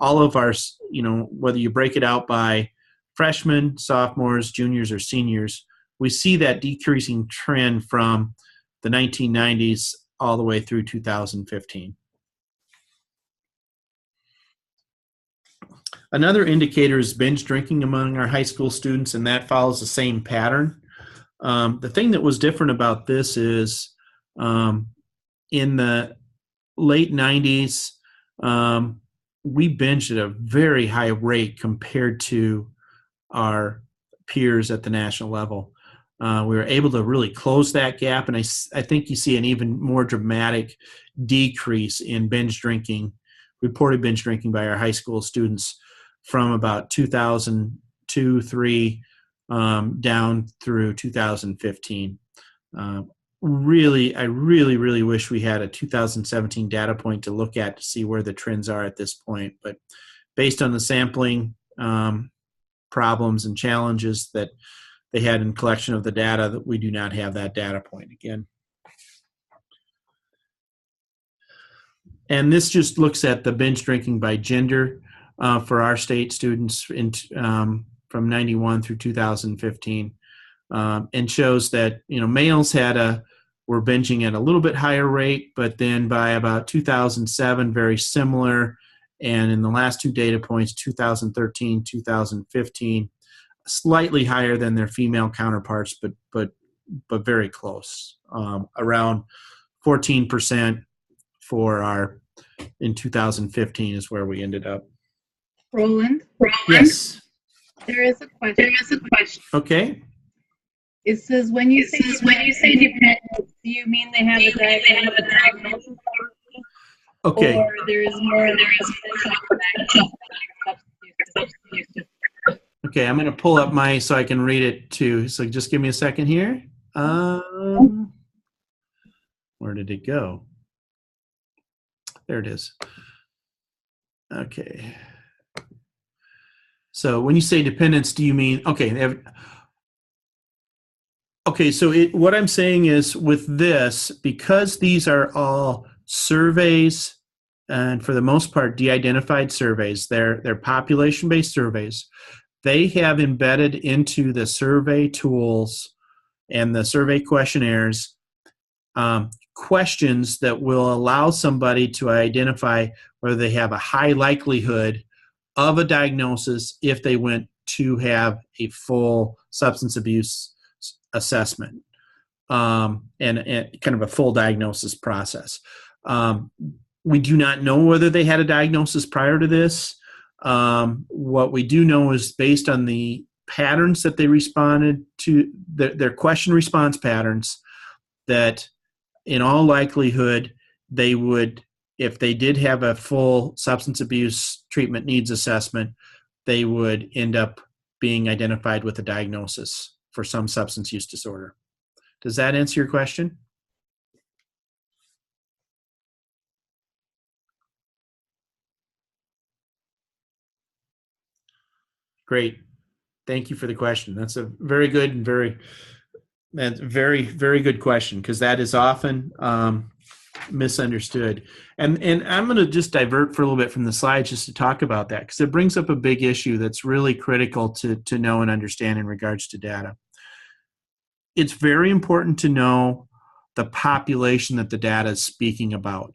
All of our, whether you break it out by freshmen, sophomores, juniors, or seniors, we see that decreasing trend from the 1990s all the way through 2015. Another indicator is binge drinking among our high school students, and that follows the same pattern. The thing that was different about this is in the late 90s, we binged at a very high rate compared to our peers at the national level. We were able to really close that gap, and I think you see an even more dramatic decrease in binge drinking, reported binge drinking by our high school students from about 2002-3 down through 2015. I really wish we had a 2017 data point to look at to see where the trends are at this point. But based on the sampling problems and challenges that they had in collection of the data, that we do not have that data point again. And this just looks at the binge drinking by gender for our state students from 91 through 2015, and shows that males were binging at a little bit higher rate, but then by about 2007, very similar. And in the last two data points, 2013, 2015, slightly higher than their female counterparts, but very close, around 14% in 2015 is where we ended up. Roland? Yes. There is a question. Okay. It says, when you say dependent, do you mean they have a diagnosis? Okay. Or there is more Okay, I'm going to pull up so I can read it too. So just give me a second here. Where did it go? There it is. Okay. So when you say dependence, do you mean, okay, okay, so what I'm saying is with this, because these are all surveys, and for the most part, de-identified surveys, they're population-based surveys, they have embedded into the survey tools and the survey questionnaires questions that will allow somebody to identify whether they have a high likelihood of a diagnosis if they went to have a full substance abuse assessment and kind of a full diagnosis process. We do not know whether they had a diagnosis prior to this. What we do know is based on the patterns that they responded to, their question response patterns, that in all likelihood they would, if they did have a full substance abuse treatment needs assessment, they would end up being identified with a diagnosis for some substance use disorder. Does that answer your question? Great. Thank you for the question. That's a very good and very good question, because that is often misunderstood. And I'm going to just divert for a little bit from the slides just to talk about that, because it brings up a big issue that's really critical to know and understand in regards to data. It's very important to know the population that the data is speaking about.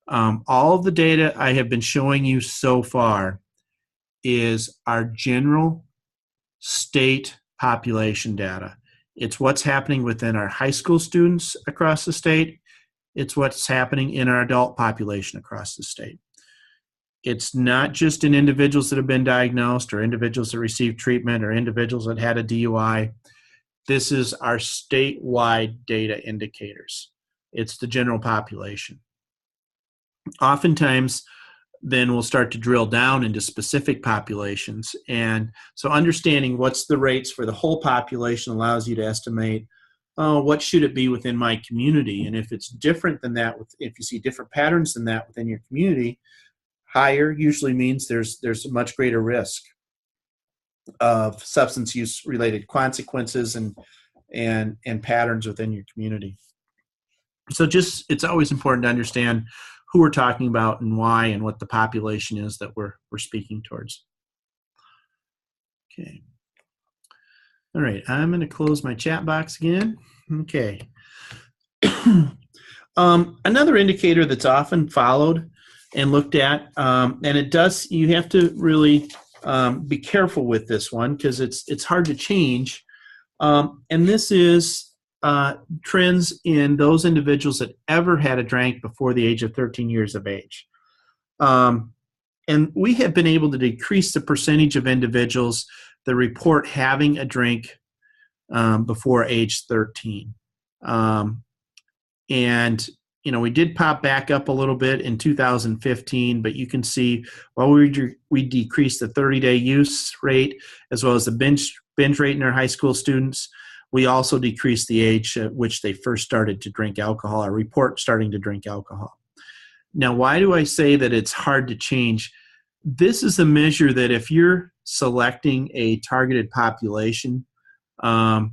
All of the data I have been showing you so far is our general state population data. It's what's happening within our high school students across the state. It's what's happening in our adult population across the state. It's not just in individuals that have been diagnosed or individuals that received treatment or individuals that had a DUI. This is our statewide data indicators. It's the general population. Oftentimes, then we'll start to drill down into specific populations. And so understanding what's the rates for the whole population allows you to estimate, what should it be within my community? And if it's different than that, if you see different patterns than that within your community, higher usually means there's a much greater risk of substance use related consequences and patterns within your community. So it's always important to understand who we're talking about and why and what the population is that we're speaking towards. Okay. All right, I'm going to close my chat box again. Okay. Another indicator that's often followed and looked at, and you have to really be careful with this one because it's hard to change. And this is trends in those individuals that ever had a drink before the age of 13 years of age. And we have been able to decrease the percentage of individuals that report having a drink before age 13. And we did pop back up a little bit in 2015, but you can see while we decreased the 30-day use rate as well as the binge rate in our high school students, we also decreased the age at which they first started to drink alcohol or report starting to drink alcohol. Now, why do I say that it's hard to change? This is a measure that if you're selecting a targeted population and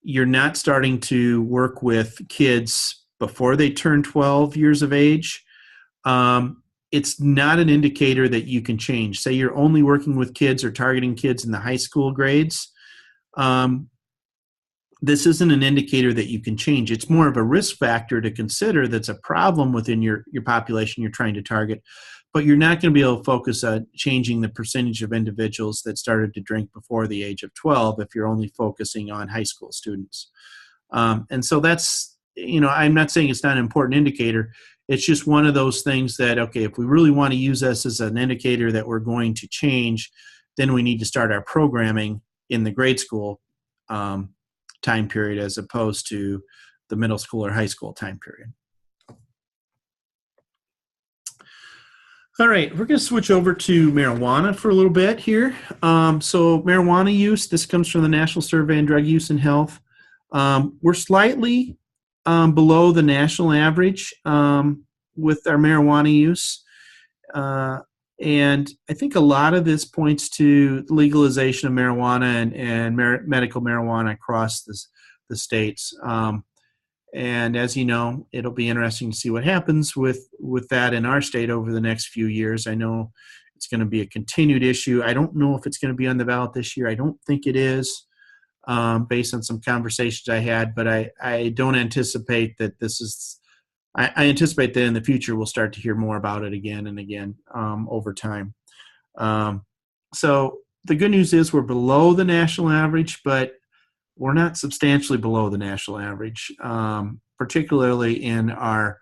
you're not starting to work with kids before they turn 12 years of age, it's not an indicator that you can change. Say you're only working with kids or targeting kids in the high school grades. This isn't an indicator that you can change. It's more of a risk factor to consider that's a problem within your population you're trying to target, but you're not going to be able to focus on changing the percentage of individuals that started to drink before the age of 12 if you're only focusing on high school students. And so that's, I'm not saying it's not an important indicator. It's just one of those things that, okay, if we really want to use this as an indicator that we're going to change, then we need to start our programming in the grade school time period as opposed to the middle school or high school time period. All right, we're going to switch over to marijuana for a little bit here. So marijuana use, this comes from the National Survey on Drug Use and Health. We're slightly below the national average with our marijuana use. And I think a lot of this points to legalization of marijuana and medical marijuana across the states. And as you know, it'll be interesting to see what happens with that in our state over the next few years. I know it's going to be a continued issue. I don't know if it's going to be on the ballot this year. I don't think it is, based on some conversations I had, but I don't anticipate that this is. I anticipate that in the future we'll start to hear more about it again and again over time. So the good news is we're below the national average, but we're not substantially below the national average, particularly in our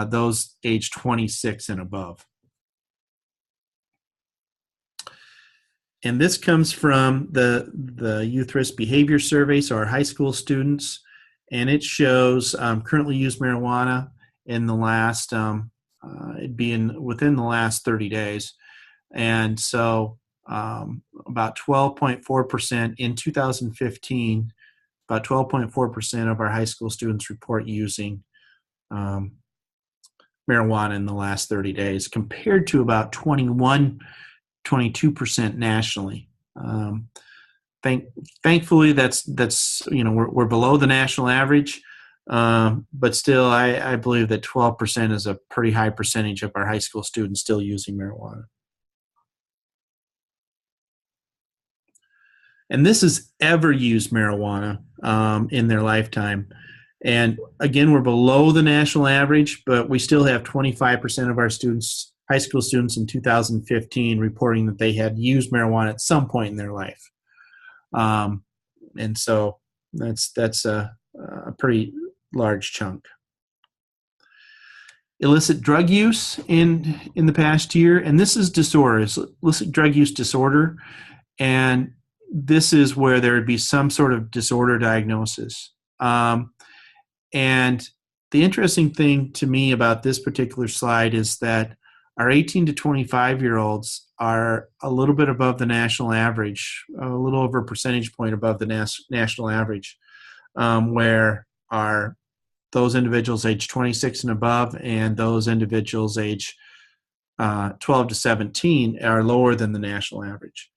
those age 26 and above. And this comes from the Youth Risk Behavior Survey, so our high school students, and it shows currently used marijuana in the last, within the last 30 days. And so about 12.4% in 2015, about 12.4% of our high school students report using marijuana in the last 30 days, compared to about 22% nationally. Thankfully, that's we're below the national average, but still, I believe that 12% is a pretty high percentage of our high school students still using marijuana. And this is ever used marijuana in their lifetime. And again, we're below the national average, but we still have 25% of our students, high school students in 2015, reporting that they had used marijuana at some point in their life. And so that's a pretty large chunk. Illicit drug use in the past year, and this is disorders, illicit drug use disorder, and this is where there would be some sort of disorder diagnosis. And the interesting thing to me about this particular slide is that our 18 to 25-year-olds are a little bit above the national average, a little over a percentage point above the national average, where those individuals age 26 and above and those individuals age 12 to 17 are lower than the national average.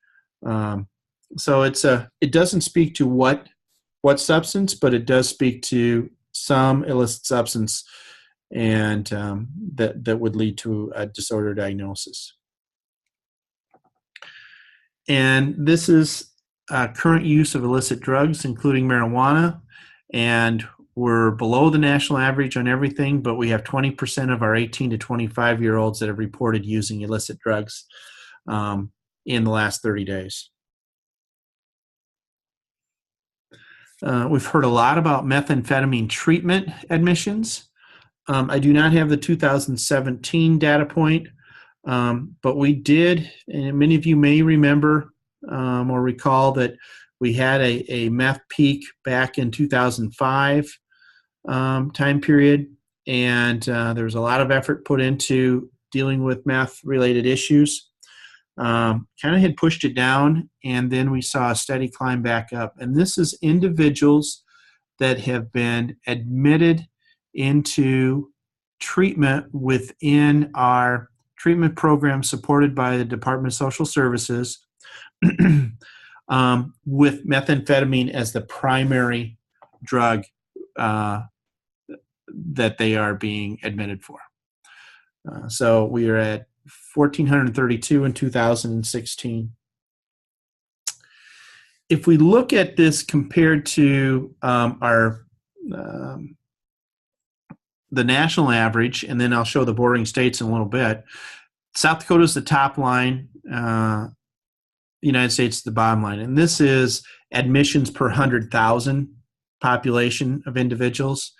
So it doesn't speak to what substance, but it does speak to some illicit substance, and that would lead to a disorder diagnosis. And this is current use of illicit drugs, including marijuana, and we're below the national average on everything, but we have 20% of our 18 to 25-year-olds that have reported using illicit drugs in the last 30 days. We've heard a lot about methamphetamine treatment admissions. I do not have the 2017 data point, but we did, and many of you may remember or recall that we had a meth peak back in 2005 time period, and there was a lot of effort put into dealing with meth-related issues. Kind of had pushed it down, and then we saw a steady climb back up. And this is individuals that have been admitted into treatment within our treatment program supported by the Department of Social Services with methamphetamine as the primary drug that they are being admitted for. So we are at 1,432 in 2016. If we look at this compared to the national average, and then I'll show the bordering states in a little bit. South Dakota is the top line, the United States is the bottom line, and this is admissions per 100,000 population of individuals.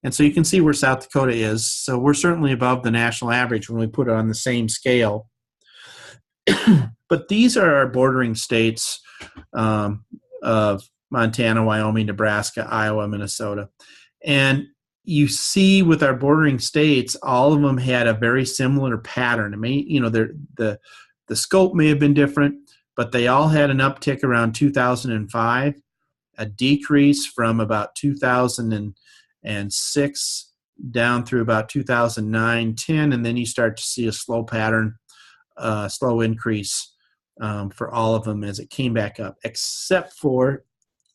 And so you can see where South Dakota is. So we're certainly above the national average when we put it on the same scale. But these are our bordering states of Montana, Wyoming, Nebraska, Iowa, Minnesota. And you see with our bordering states, all of them had a very similar pattern. I mean, the scope may have been different, but they all had an uptick around 2005, a decrease from about 2006 down through about 2009, 10, and then you start to see a slow pattern a slow increase for all of them as it came back up, except for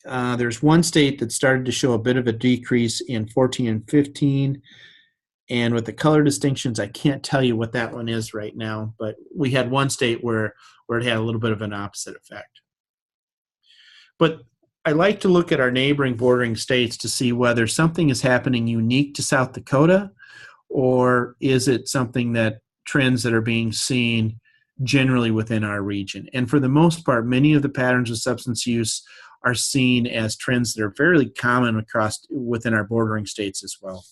there's one state that started to show a bit of a decrease in 14 and 15. And with the color distinctions, I can't tell you what that one is right now, but we had one state where it had a little bit of an opposite effect. But I like to look at our neighboring bordering states to see whether something is happening unique to South Dakota, or is it something that trends that are being seen generally within our region. And for the most part, many of the patterns of substance use are seen as trends that are fairly common within our bordering states as well.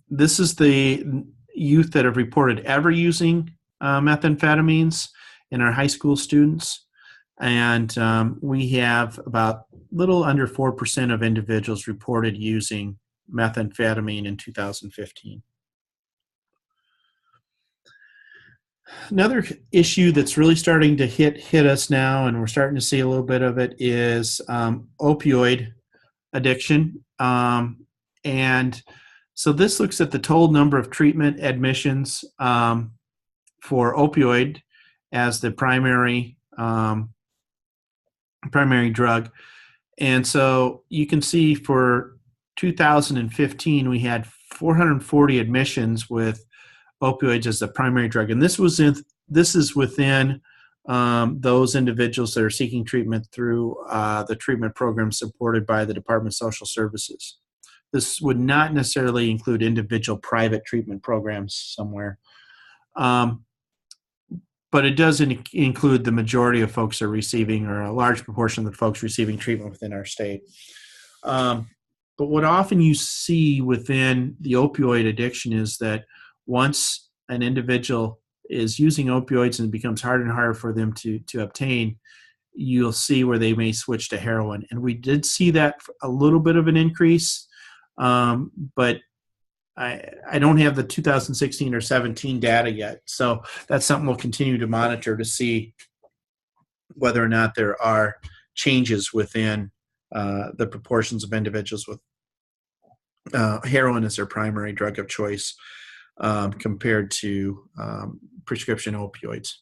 This is the youth that have reported ever using methamphetamines in our high school students. And we have about little under 4% of individuals reported using methamphetamine in 2015. Another issue that's really starting to hit us now, and we're starting to see a little bit of it, is opioid addiction. And so this looks at the total number of treatment admissions for opioid as the primary drug. And so you can see for 2015, we had 440 admissions with opioids as the primary drug. And this is within those individuals that are seeking treatment through the treatment program supported by the Department of Social Services. This would not necessarily include individual private treatment programs somewhere. But it does include the majority of folks are receiving, or a large proportion of the folks receiving treatment within our state. But what often you see within the opioid addiction is that once an individual is using opioids and it becomes harder and harder for them to obtain, you'll see where they may switch to heroin. And we did see that a little bit of an increase, but I don't have the 2016 or 17 data yet. So that's something we'll continue to monitor to see whether or not there are changes within the proportions of individuals with heroin as their primary drug of choice compared to prescription opioids.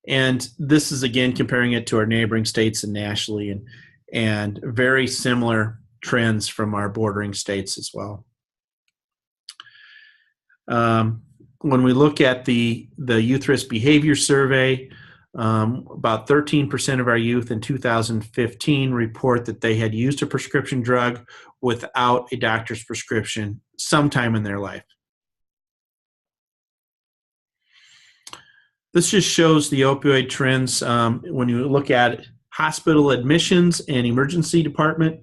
And this is, again, comparing it to our neighboring states and nationally, and very similar trends from our bordering states as well. When we look at the Youth Risk Behavior Survey, about 13% of our youth in 2015 report that they had used a prescription drug without a doctor's prescription sometime in their life. This just shows the opioid trends when you look at hospital admissions and emergency department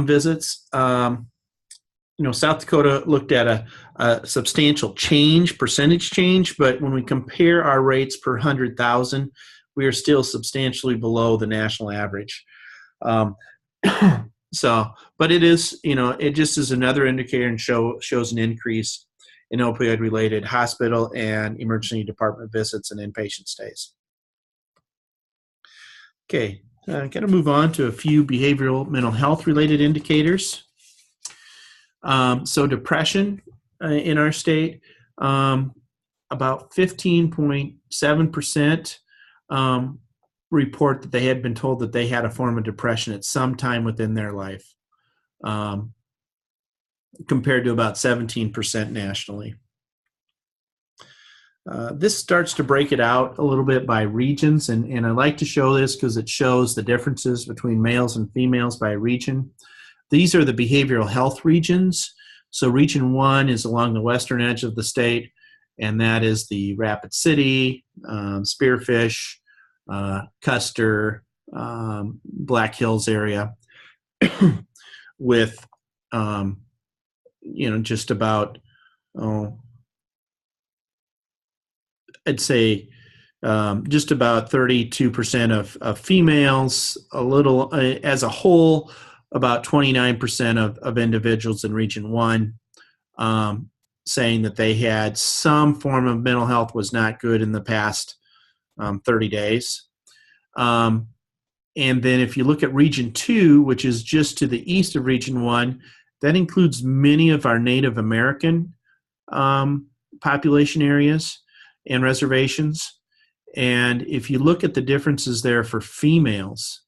visits. South Dakota looked at a substantial percentage change, but when we compare our rates per 100,000, we are still substantially below the national average. But it is, it just is another indicator and shows an increase in opioid-related hospital and emergency department visits and inpatient stays. Okay, I'm going to move on to a few behavioral mental health-related indicators. So depression in our state, about 15.7% report that they had been told that they had a form of depression at some time within their life, compared to about 17% nationally. This starts to break it out a little bit by regions, and I like to show this because it shows the differences between males and females by region. These are the behavioral health regions. So Region 1 is along the western edge of the state, and that is the Rapid City, Spearfish, Custer, Black Hills area, with just about, I'd say just about 32% of females, a little as a whole, about 29% of individuals in Region 1 saying that they had some form of mental health was not good in the past 30 days. And then if you look at Region 2, which is just to the east of Region 1, That includes many of our Native American population areas and reservations. And if you look at the differences there for females,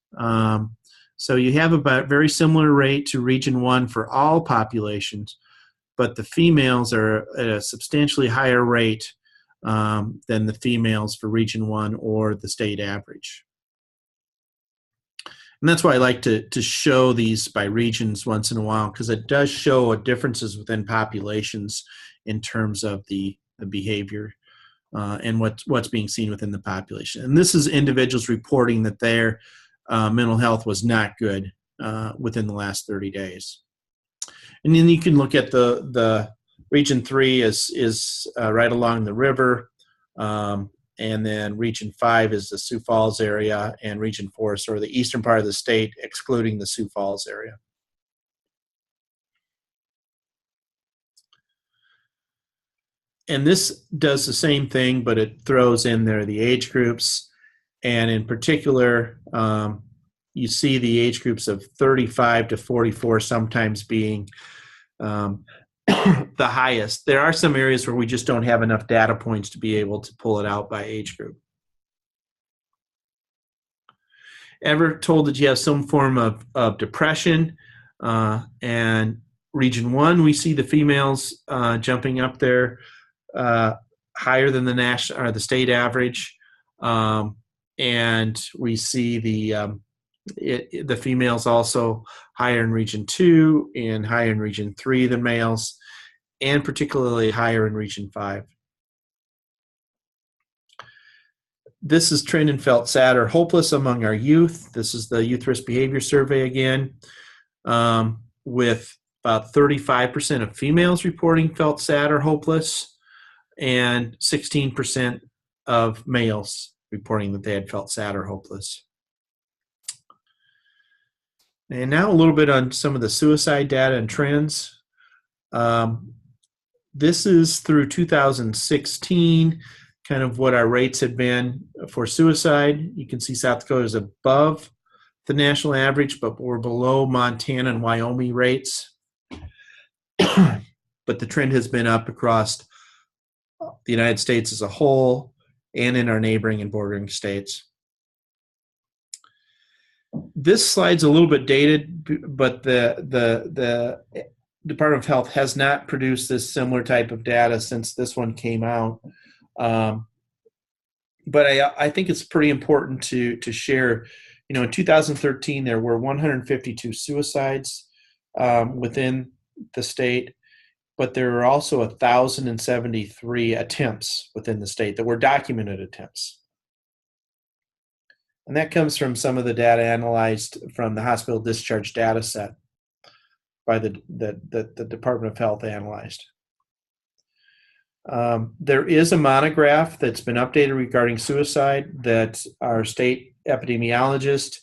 so you have about very similar rate to Region 1 for all populations, but the females are at a substantially higher rate than the females for Region 1 or the state average. And that's why I like to show these by regions once in a while, because it does show differences within populations in terms of the behavior and what's being seen within the population. And this is individuals reporting that their mental health was not good within the last 30 days. And then you can look at the Region 3 is right along the river, and then Region 5 is the Sioux Falls area, and Region 4 is sort of the eastern part of the state, excluding the Sioux Falls area. And this does the same thing, but it throws in there the age groups. And in particular, you see the age groups of 35 to 44 sometimes being the highest. There are some areas where we just don't have enough data points to be able to pull it out by age group. Ever told that you have some form of depression? And Region 1, we see the females jumping up there higher than the national or the state average, and we see the females also higher in Region 2 and higher in Region 3 than males, and particularly higher in Region 5. This is trend and felt sad or hopeless among our youth. This is the Youth Risk Behavior Survey again, with about 35% of females reporting felt sad or hopeless, and 16% of males reporting that they had felt sad or hopeless. And now a little bit on some of the suicide data and trends. This is through 2016, kind of what our rates had been for suicide. You can see South Dakota is above the national average, but we're below Montana and Wyoming rates. But the trend has been up across the United States as a whole and in our neighboring and bordering states. This slide's a little bit dated, but the Department of Health has not produced this similar type of data since this one came out. But I think it's pretty important to share. You know, in 2013, there were 152 suicides within the state, but there were also 1,073 attempts within the state that were documented attempts. And that comes from some of the data analyzed from the hospital discharge data set by the Department of Health analyzed. There is a monograph that's been updated regarding suicide that our state epidemiologist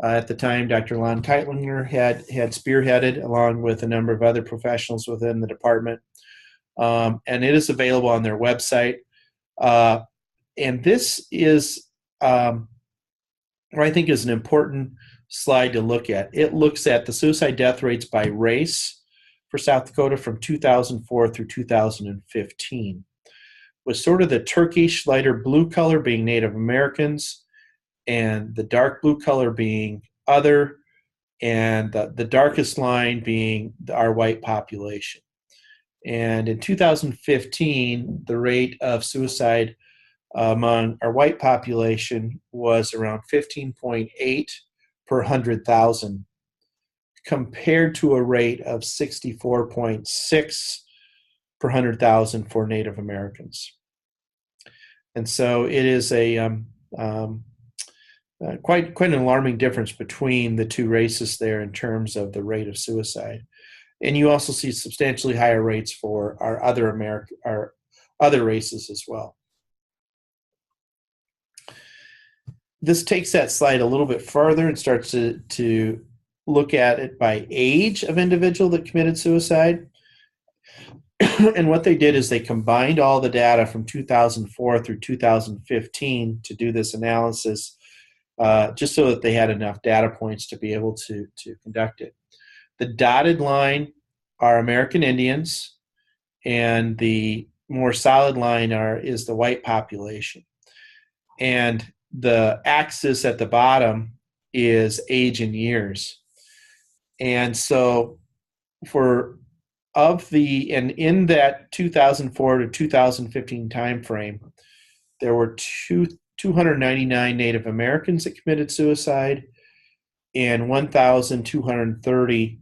at the time, Dr. Lon Keitlinger, had spearheaded along with a number of other professionals within the department. And it is available on their website. And this is what I think is an important slide to look at. It looks at the suicide death rates by race for South Dakota from 2004 through 2015, with sort of the turquoise lighter blue color being Native Americans and the dark blue color being other, and the darkest line being our white population. And in 2015, the rate of suicide among our white population was around 15.8 per 100,000, compared to a rate of 64.6 per 100,000 for Native Americans. And so it is a quite an alarming difference between the two races there in terms of the rate of suicide. And you also see substantially higher rates for our other races as well. This takes that slide a little bit further and starts to look at it by age of individual that committed suicide. And what they did is they combined all the data from 2004 through 2015 to do this analysis, just so that they had enough data points to be able to conduct it. The dotted line are American Indians, and the more solid line is the white population. And the axis at the bottom is age in years. And so and in that 2004 to 2015 timeframe, there were 299 Native Americans that committed suicide and 1,230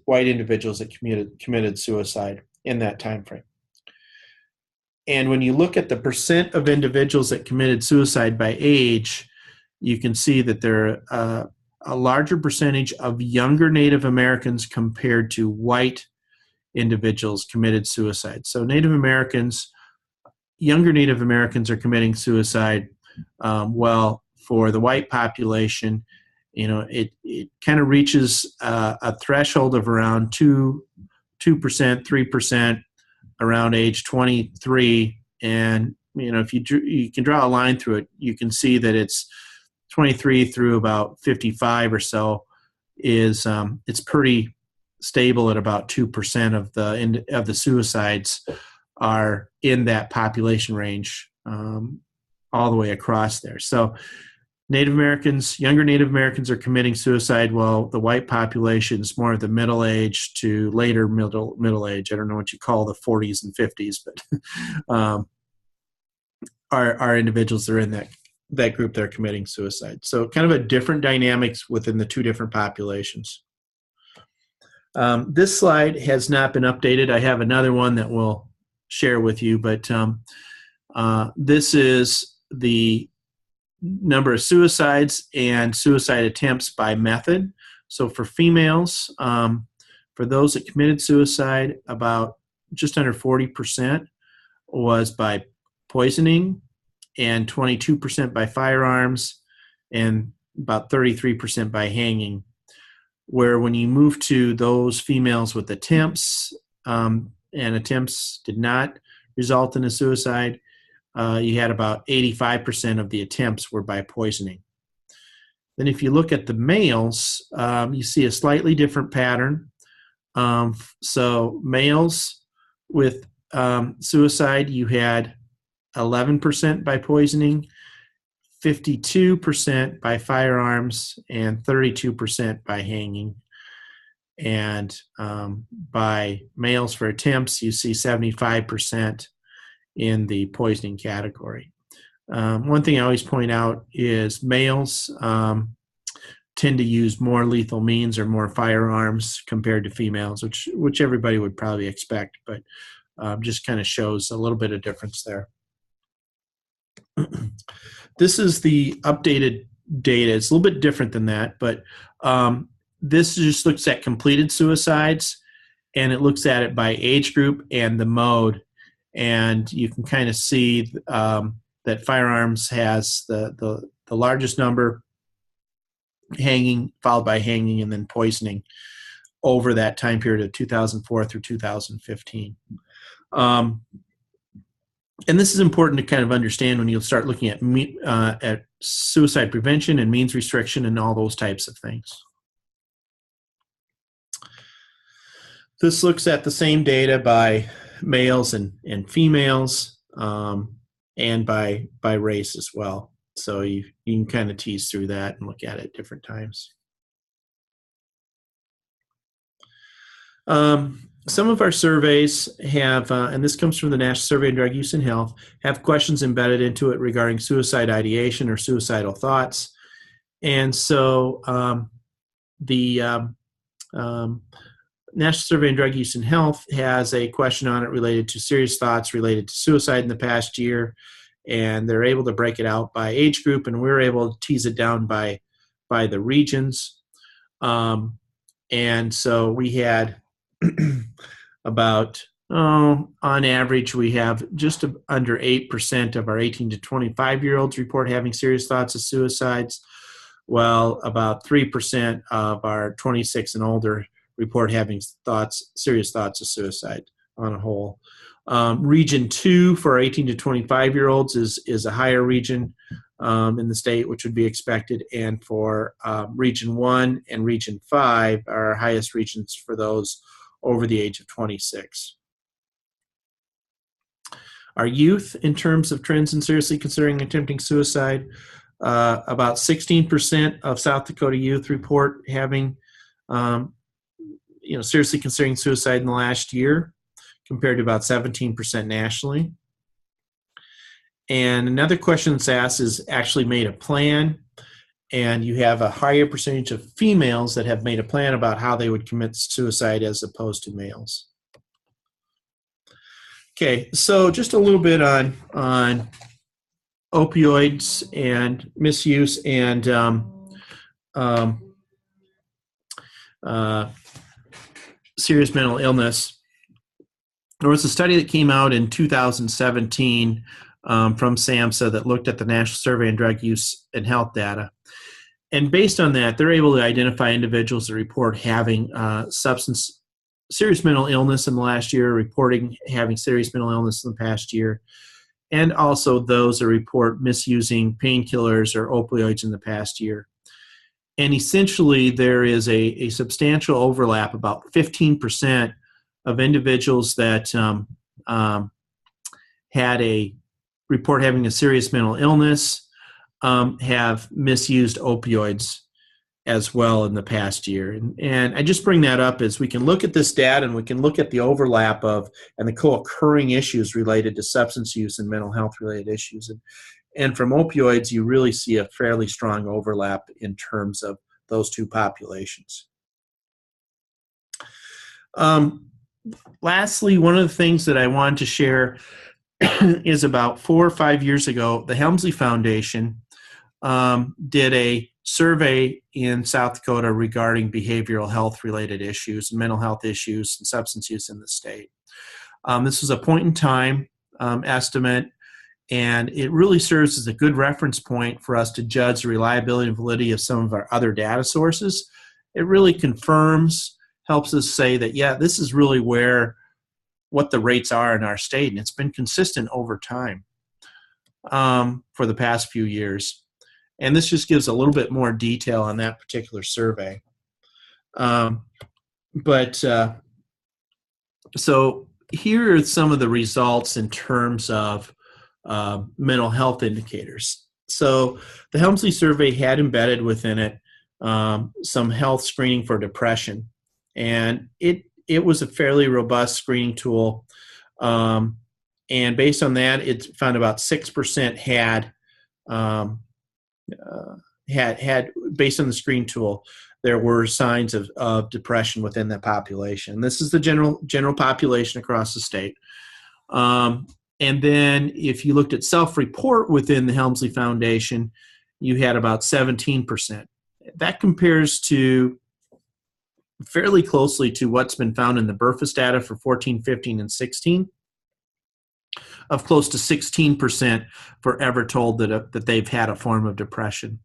white individuals that committed suicide in that time frame. And when you look at the percent of individuals that committed suicide by age, you can see that there are a larger percentage of younger Native Americans compared to white individuals committed suicide. So younger Native Americans are committing suicide. Well, for the white population, it kind of reaches a threshold of around 2%, 3% around age 23. And, if you can draw a line through it, you can see that it's 23 through about 55 or so it's pretty stable at about 2% of the suicides are in that population range, all the way across there. So younger Native Americans are committing suicide, while the white population is more of the middle age to later middle age. I don't know what you call the 40s and 50s, but are individuals that are in that group that are committing suicide. So kind of a different dynamics within the two different populations. This slide has not been updated. I have another one that we'll share with you, but this is the number of suicides and suicide attempts by method. So for females, for those that committed suicide, about just under 40% was by poisoning, and 22% by firearms, and about 33% by hanging. Where when you move to those females with attempts, and attempts did not result in a suicide, you had about 85% of the attempts were by poisoning. Then if you look at the males, you see a slightly different pattern. So males with suicide, you had 11% by poisoning, 52% by firearms, and 32% by hanging. And by males for attempts, you see 75% in the poisoning category. One thing I always point out is males tend to use more lethal means or more firearms compared to females, which everybody would probably expect, but just kind of shows a little bit of difference there. This is the updated data. It's a little bit different than that, but this just looks at completed suicides, and it looks at it by age group and the mode. And you can kind of see that firearms has the largest number, hanging, followed by hanging, and then poisoning over that time period of 2004 through 2015. And this is important to kind of understand when you start looking at suicide prevention and means restriction and all those types of things. This looks at the same data by males and females, and by race as well. So you can kind of tease through that and look at it at different times. Some of our surveys have, and this comes from the National Survey on Drug Use and Health, have questions embedded into it regarding suicide ideation or suicidal thoughts. And so the National Survey on Drug Use and Health has a question on it related to serious thoughts related to suicide in the past year, and they're able to break it out by age group, and we're able to tease it down by the regions. And so we had about, on average, we have just under 8% of our 18 to 25-year-olds report having serious thoughts of suicides, while about 3% of our 26 and older report having serious thoughts of suicide on a whole. Region 2 for our 18 to 25-year-olds is a higher region. in the state, which would be expected, and for Region 1 and Region 5 are our highest regions for those over the age of 26. Our youth, in terms of trends in seriously considering attempting suicide, about 16% of South Dakota youth report having, seriously considering suicide in the last year, compared to about 17% nationally. And another question that's asked is actually made a plan, and you have a higher percentage of females that have made a plan about how they would commit suicide as opposed to males. Okay, so just a little bit on opioids and misuse and serious mental illness. There was a study that came out in 2017 from SAMHSA that looked at the National Survey on Drug Use and Health data. And based on that, they're able to identify individuals that report having serious mental illness in the last year, reporting having serious mental illness in the past year, and also those that report misusing painkillers or opioids in the past year. And essentially, there is a substantial overlap, about 15% of individuals that had a report having a serious mental illness have misused opioids as well in the past year. And I just bring that up as we can look at this data and we can look at the overlap of and the co-occurring issues related to substance use and mental health related issues. And from opioids, you really see a fairly strong overlap in terms of those two populations. Lastly, one of the things that I wanted to share is about 4 or 5 years ago, the Helmsley Foundation did a survey in South Dakota regarding behavioral health related issues and mental health issues and substance use in the state. This was a point in time estimate, and it really serves as a good reference point for us to judge the reliability and validity of some of our other data sources. It really confirms, helps us say that, yeah, this is really what the rates are in our state, and it's been consistent over time for the past few years. And this just gives a little bit more detail on that particular survey. So here are some of the results in terms of mental health indicators. So the Helmsley survey had embedded within it some health screening for depression. And it was a fairly robust screening tool. And based on that, it found about 6% had based on the screen tool, there were signs of depression within that population. This is the general population across the state. And then if you looked at self-report within the Helmsley Foundation, you had about 17%. That compares to fairly closely to what's been found in the Burfus data for 14, 15, and 16, of close to 16% for ever told that they've had a form of depression.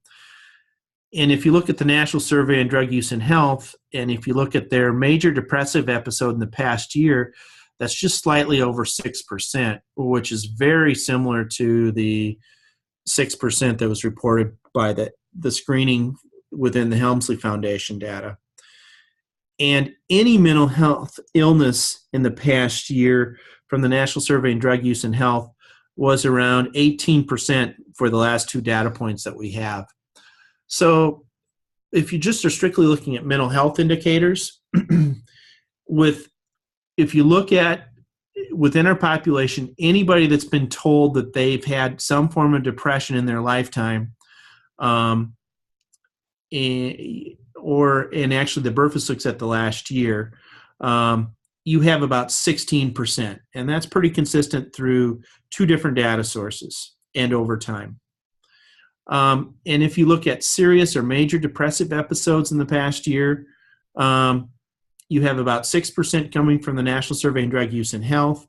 And if you look at the National Survey on Drug Use and Health, and if you look at their major depressive episode in the past year, that's just slightly over 6%, which is very similar to the 6% that was reported by the screening within the Helmsley Foundation data. And any mental health illness in the past year from the National Survey on Drug Use and Health was around 18% for the last two data points that we have. So if you just are strictly looking at mental health indicators, if you look at within our population, anybody that's been told that they've had some form of depression in their lifetime, and actually the Burfus looks at the last year, you have about 16%, and that's pretty consistent through two different data sources and over time. And if you look at serious or major depressive episodes in the past year, you have about 6% coming from the National Survey on Drug Use and Health,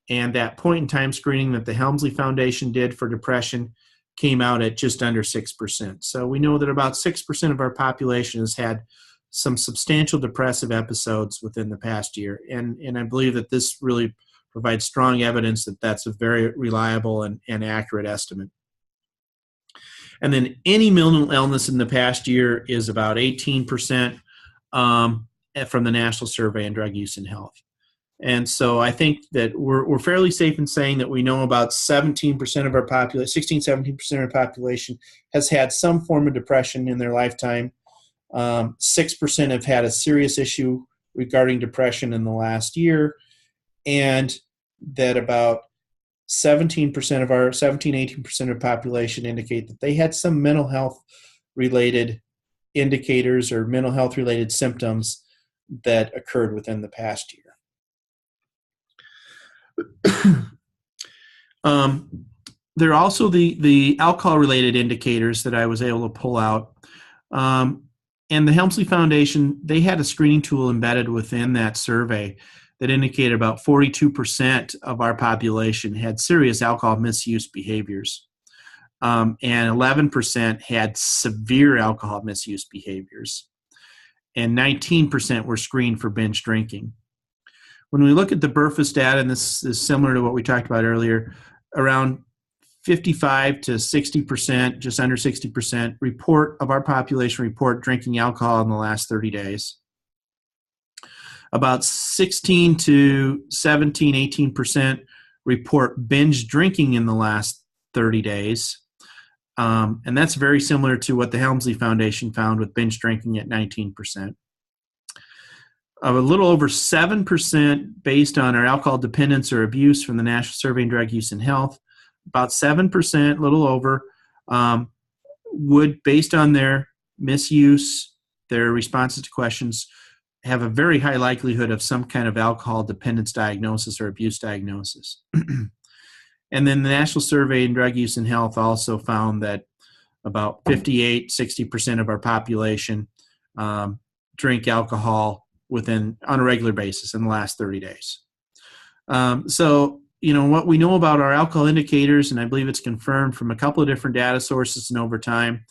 and that point-in-time screening that the Helmsley Foundation did for depression came out at just under 6%. So we know that about 6% of our population has had some substantial depressive episodes within the past year, and I believe that this really provides strong evidence that that's a very reliable and accurate estimate. And then any mental illness in the past year is about 18% from the National Survey on Drug Use and Health. And so I think that we're fairly safe in saying that we know about 17% of our population, 16, 17% of our population has had some form of depression in their lifetime. 6% have had a serious issue regarding depression in the last year, and that about 17%, 18% of the population indicate that they had some mental health related indicators or mental health related symptoms that occurred within the past year. There are also the alcohol-related indicators that I was able to pull out. And the Helmsley Foundation, they had a screening tool embedded within that survey that indicated about 42% of our population had serious alcohol misuse behaviors. And 11% had severe alcohol misuse behaviors. And 19% were screened for binge drinking. When we look at the Burfus data, and this is similar to what we talked about earlier, around 55 to 60%, just under 60%, of our population report drinking alcohol in the last 30 days. About 16 to 17, 18% report binge drinking in the last 30 days. And that's very similar to what the Helmsley Foundation found with binge drinking at 19%. A little over 7% based on our alcohol dependence or abuse from the National Survey on Drug Use and Health. About 7%, a little over, would, based on their misuse, their responses to questions, have a very high likelihood of some kind of alcohol dependence diagnosis or abuse diagnosis. And then the National Survey on Drug Use and Health also found that about 58, 60% of our population drink alcohol on a regular basis in the last 30 days. So, what we know about our alcohol indicators, and I believe it's confirmed from a couple of different data sources and over time,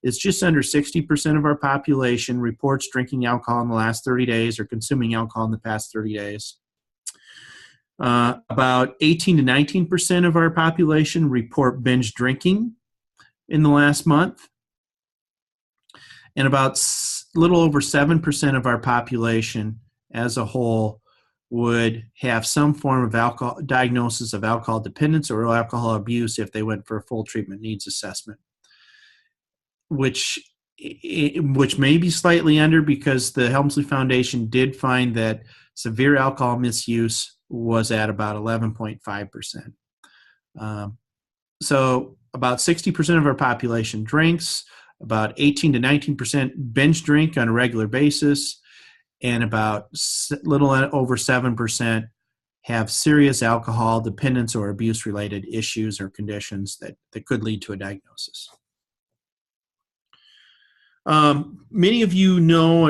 is just under 60% of our population reports drinking alcohol in the last 30 days or consuming alcohol in the past 30 days. About 18 to 19% of our population report binge drinking in the last month. And about a little over 7% of our population as a whole would have some form of diagnosis of alcohol dependence or alcohol abuse if they went for a full treatment needs assessment, which may be slightly under, because the Helmsley Foundation did find that severe alcohol misuse was at about 11.5%. So about 60% of our population drinks, about 18 to 19% binge drink on a regular basis, and about little over 7% have serious alcohol dependence or abuse-related issues or conditions that could lead to a diagnosis. Many of you know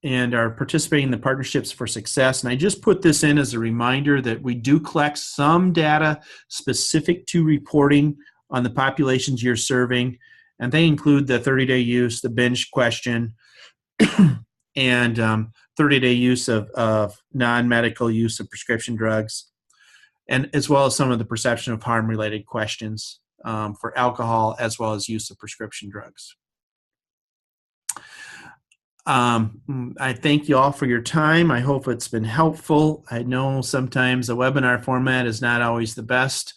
and are participating in the Partnerships for Success, and I just put this in as a reminder that we do collect some data specific to reporting on the populations you're serving, and they include the 30-day use, the binge question, and 30-day use of non-medical use of prescription drugs, and as well as some of the perception of harm-related questions for alcohol as well as use of prescription drugs. I thank you all for your time. I hope it's been helpful. I know sometimes a webinar format is not always the best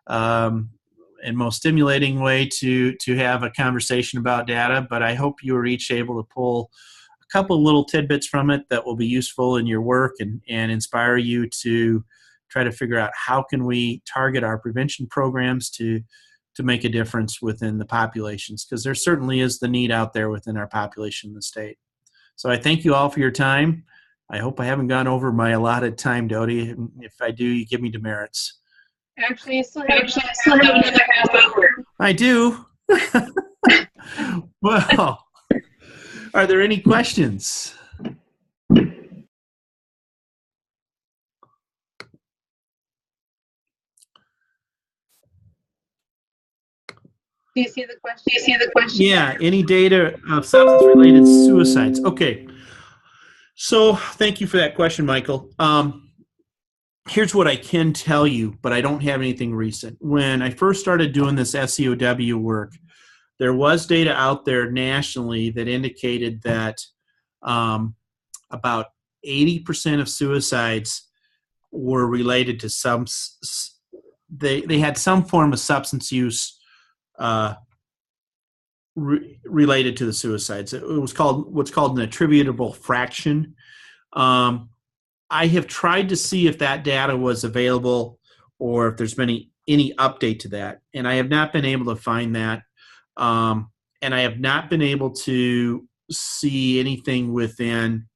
and most stimulating way to have a conversation about data, but I hope you were each able to pull a couple little tidbits from it that will be useful in your work and inspire you to try to figure out how can we target our prevention programs to make a difference within the populations, because there certainly is the need out there within our population in the state. So I thank you all for your time. I hope I haven't gone over my allotted time, Dodie. If I do, you give me demerits. Actually, I still have another half hour. I do. Well, are there any questions? Do you see the question? Yeah, any data of substance-related suicides. Okay. So thank you for that question, Michael. Here's what I can tell you, but I don't have anything recent. When I first started doing this SEOW work, there was data out there nationally that indicated that about 80% of suicides were related to some, they had some form of substance use related to the suicides. It was called what's called an attributable fraction. I have tried to see if that data was available or if there's been any update to that, and I have not been able to find that. And I have not been able to see anything within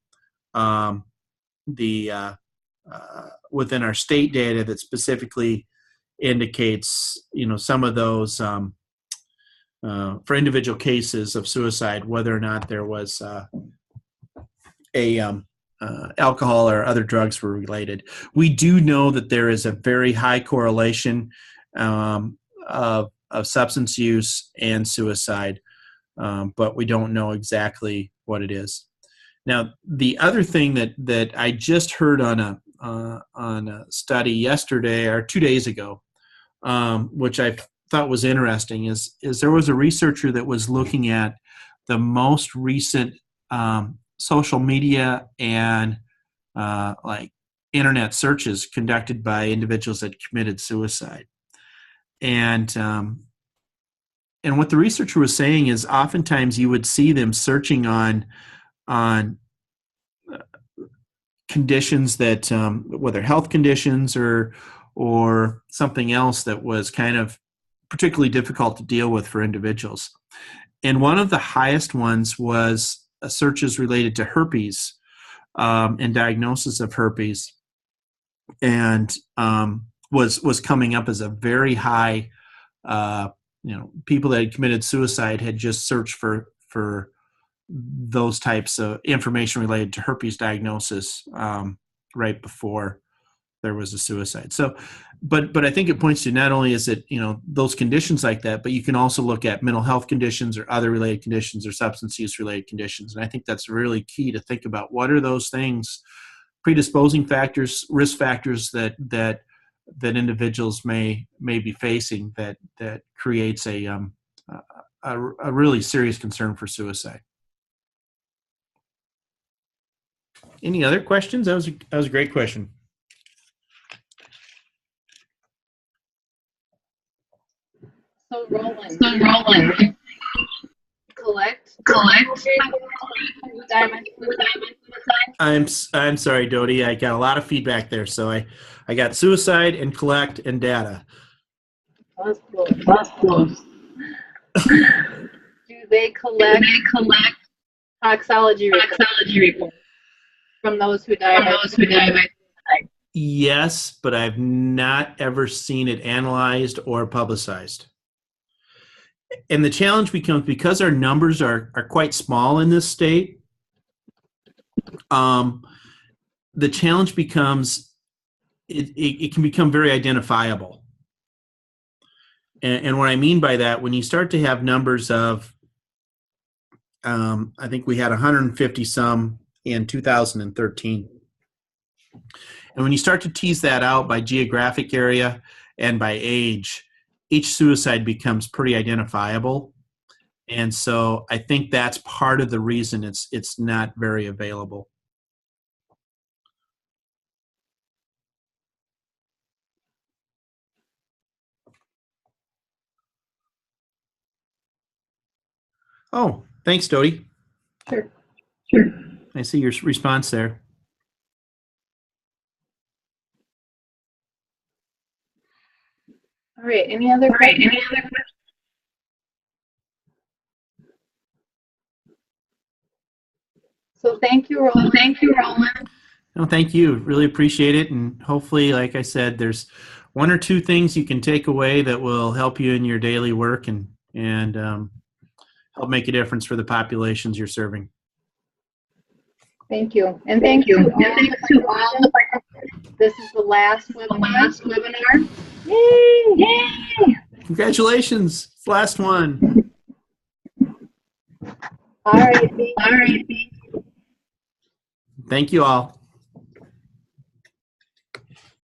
within our state data that specifically indicates, some of those for individual cases of suicide, whether or not there was alcohol or other drugs were related. We do know that there is a very high correlation of substance use and suicide, but we don't know exactly what it is. Now, the other thing that I just heard on a study yesterday or 2 days ago, which I thought was interesting, is there was a researcher that was looking at the most recent social media and like internet searches conducted by individuals that committed suicide. And what the researcher was saying is oftentimes you would see them searching on conditions that, whether health conditions or something else that was kind of particularly difficult to deal with for individuals. And one of the highest ones was searches related to herpes and diagnosis of herpes, and was coming up as a very high. People that had committed suicide had just searched for those types of information related to herpes diagnosis right before there was a suicide. So, but I think it points to not only is it, those conditions like that, but you can also look at mental health conditions or other related conditions or substance use related conditions. And I think that's really key to think about. What are those things, predisposing factors, risk factors that individuals may be facing that creates a really serious concern for suicide. Any other questions? That was a great question. So Roland. Collect. I'm sorry, Dodie. I got a lot of feedback there. So I got suicide and collect and data. That's close. Do they collect toxology reports from those who die by suicide? Yes, but I've not ever seen it analyzed or publicized. And the challenge becomes, because our numbers are quite small in this state, the challenge becomes it can become very identifiable. And what I mean by that, when you start to have numbers of, I think we had 150 some in 2013. And when you start to tease that out by geographic area and by age, each suicide becomes pretty identifiable. And so I think that's part of the reason it's not very available. Oh, thanks, Dodie. Sure. I see your response there. All right. Any other questions? So thank you, Roland. No, thank you. Really appreciate it. And hopefully, like I said, there's one or two things you can take away that will help you in your daily work and help make a difference for the populations you're serving. Thank you. And thank you to all. This is the last webinar. Yay! Congratulations. It's the last one. All right. Thank you all.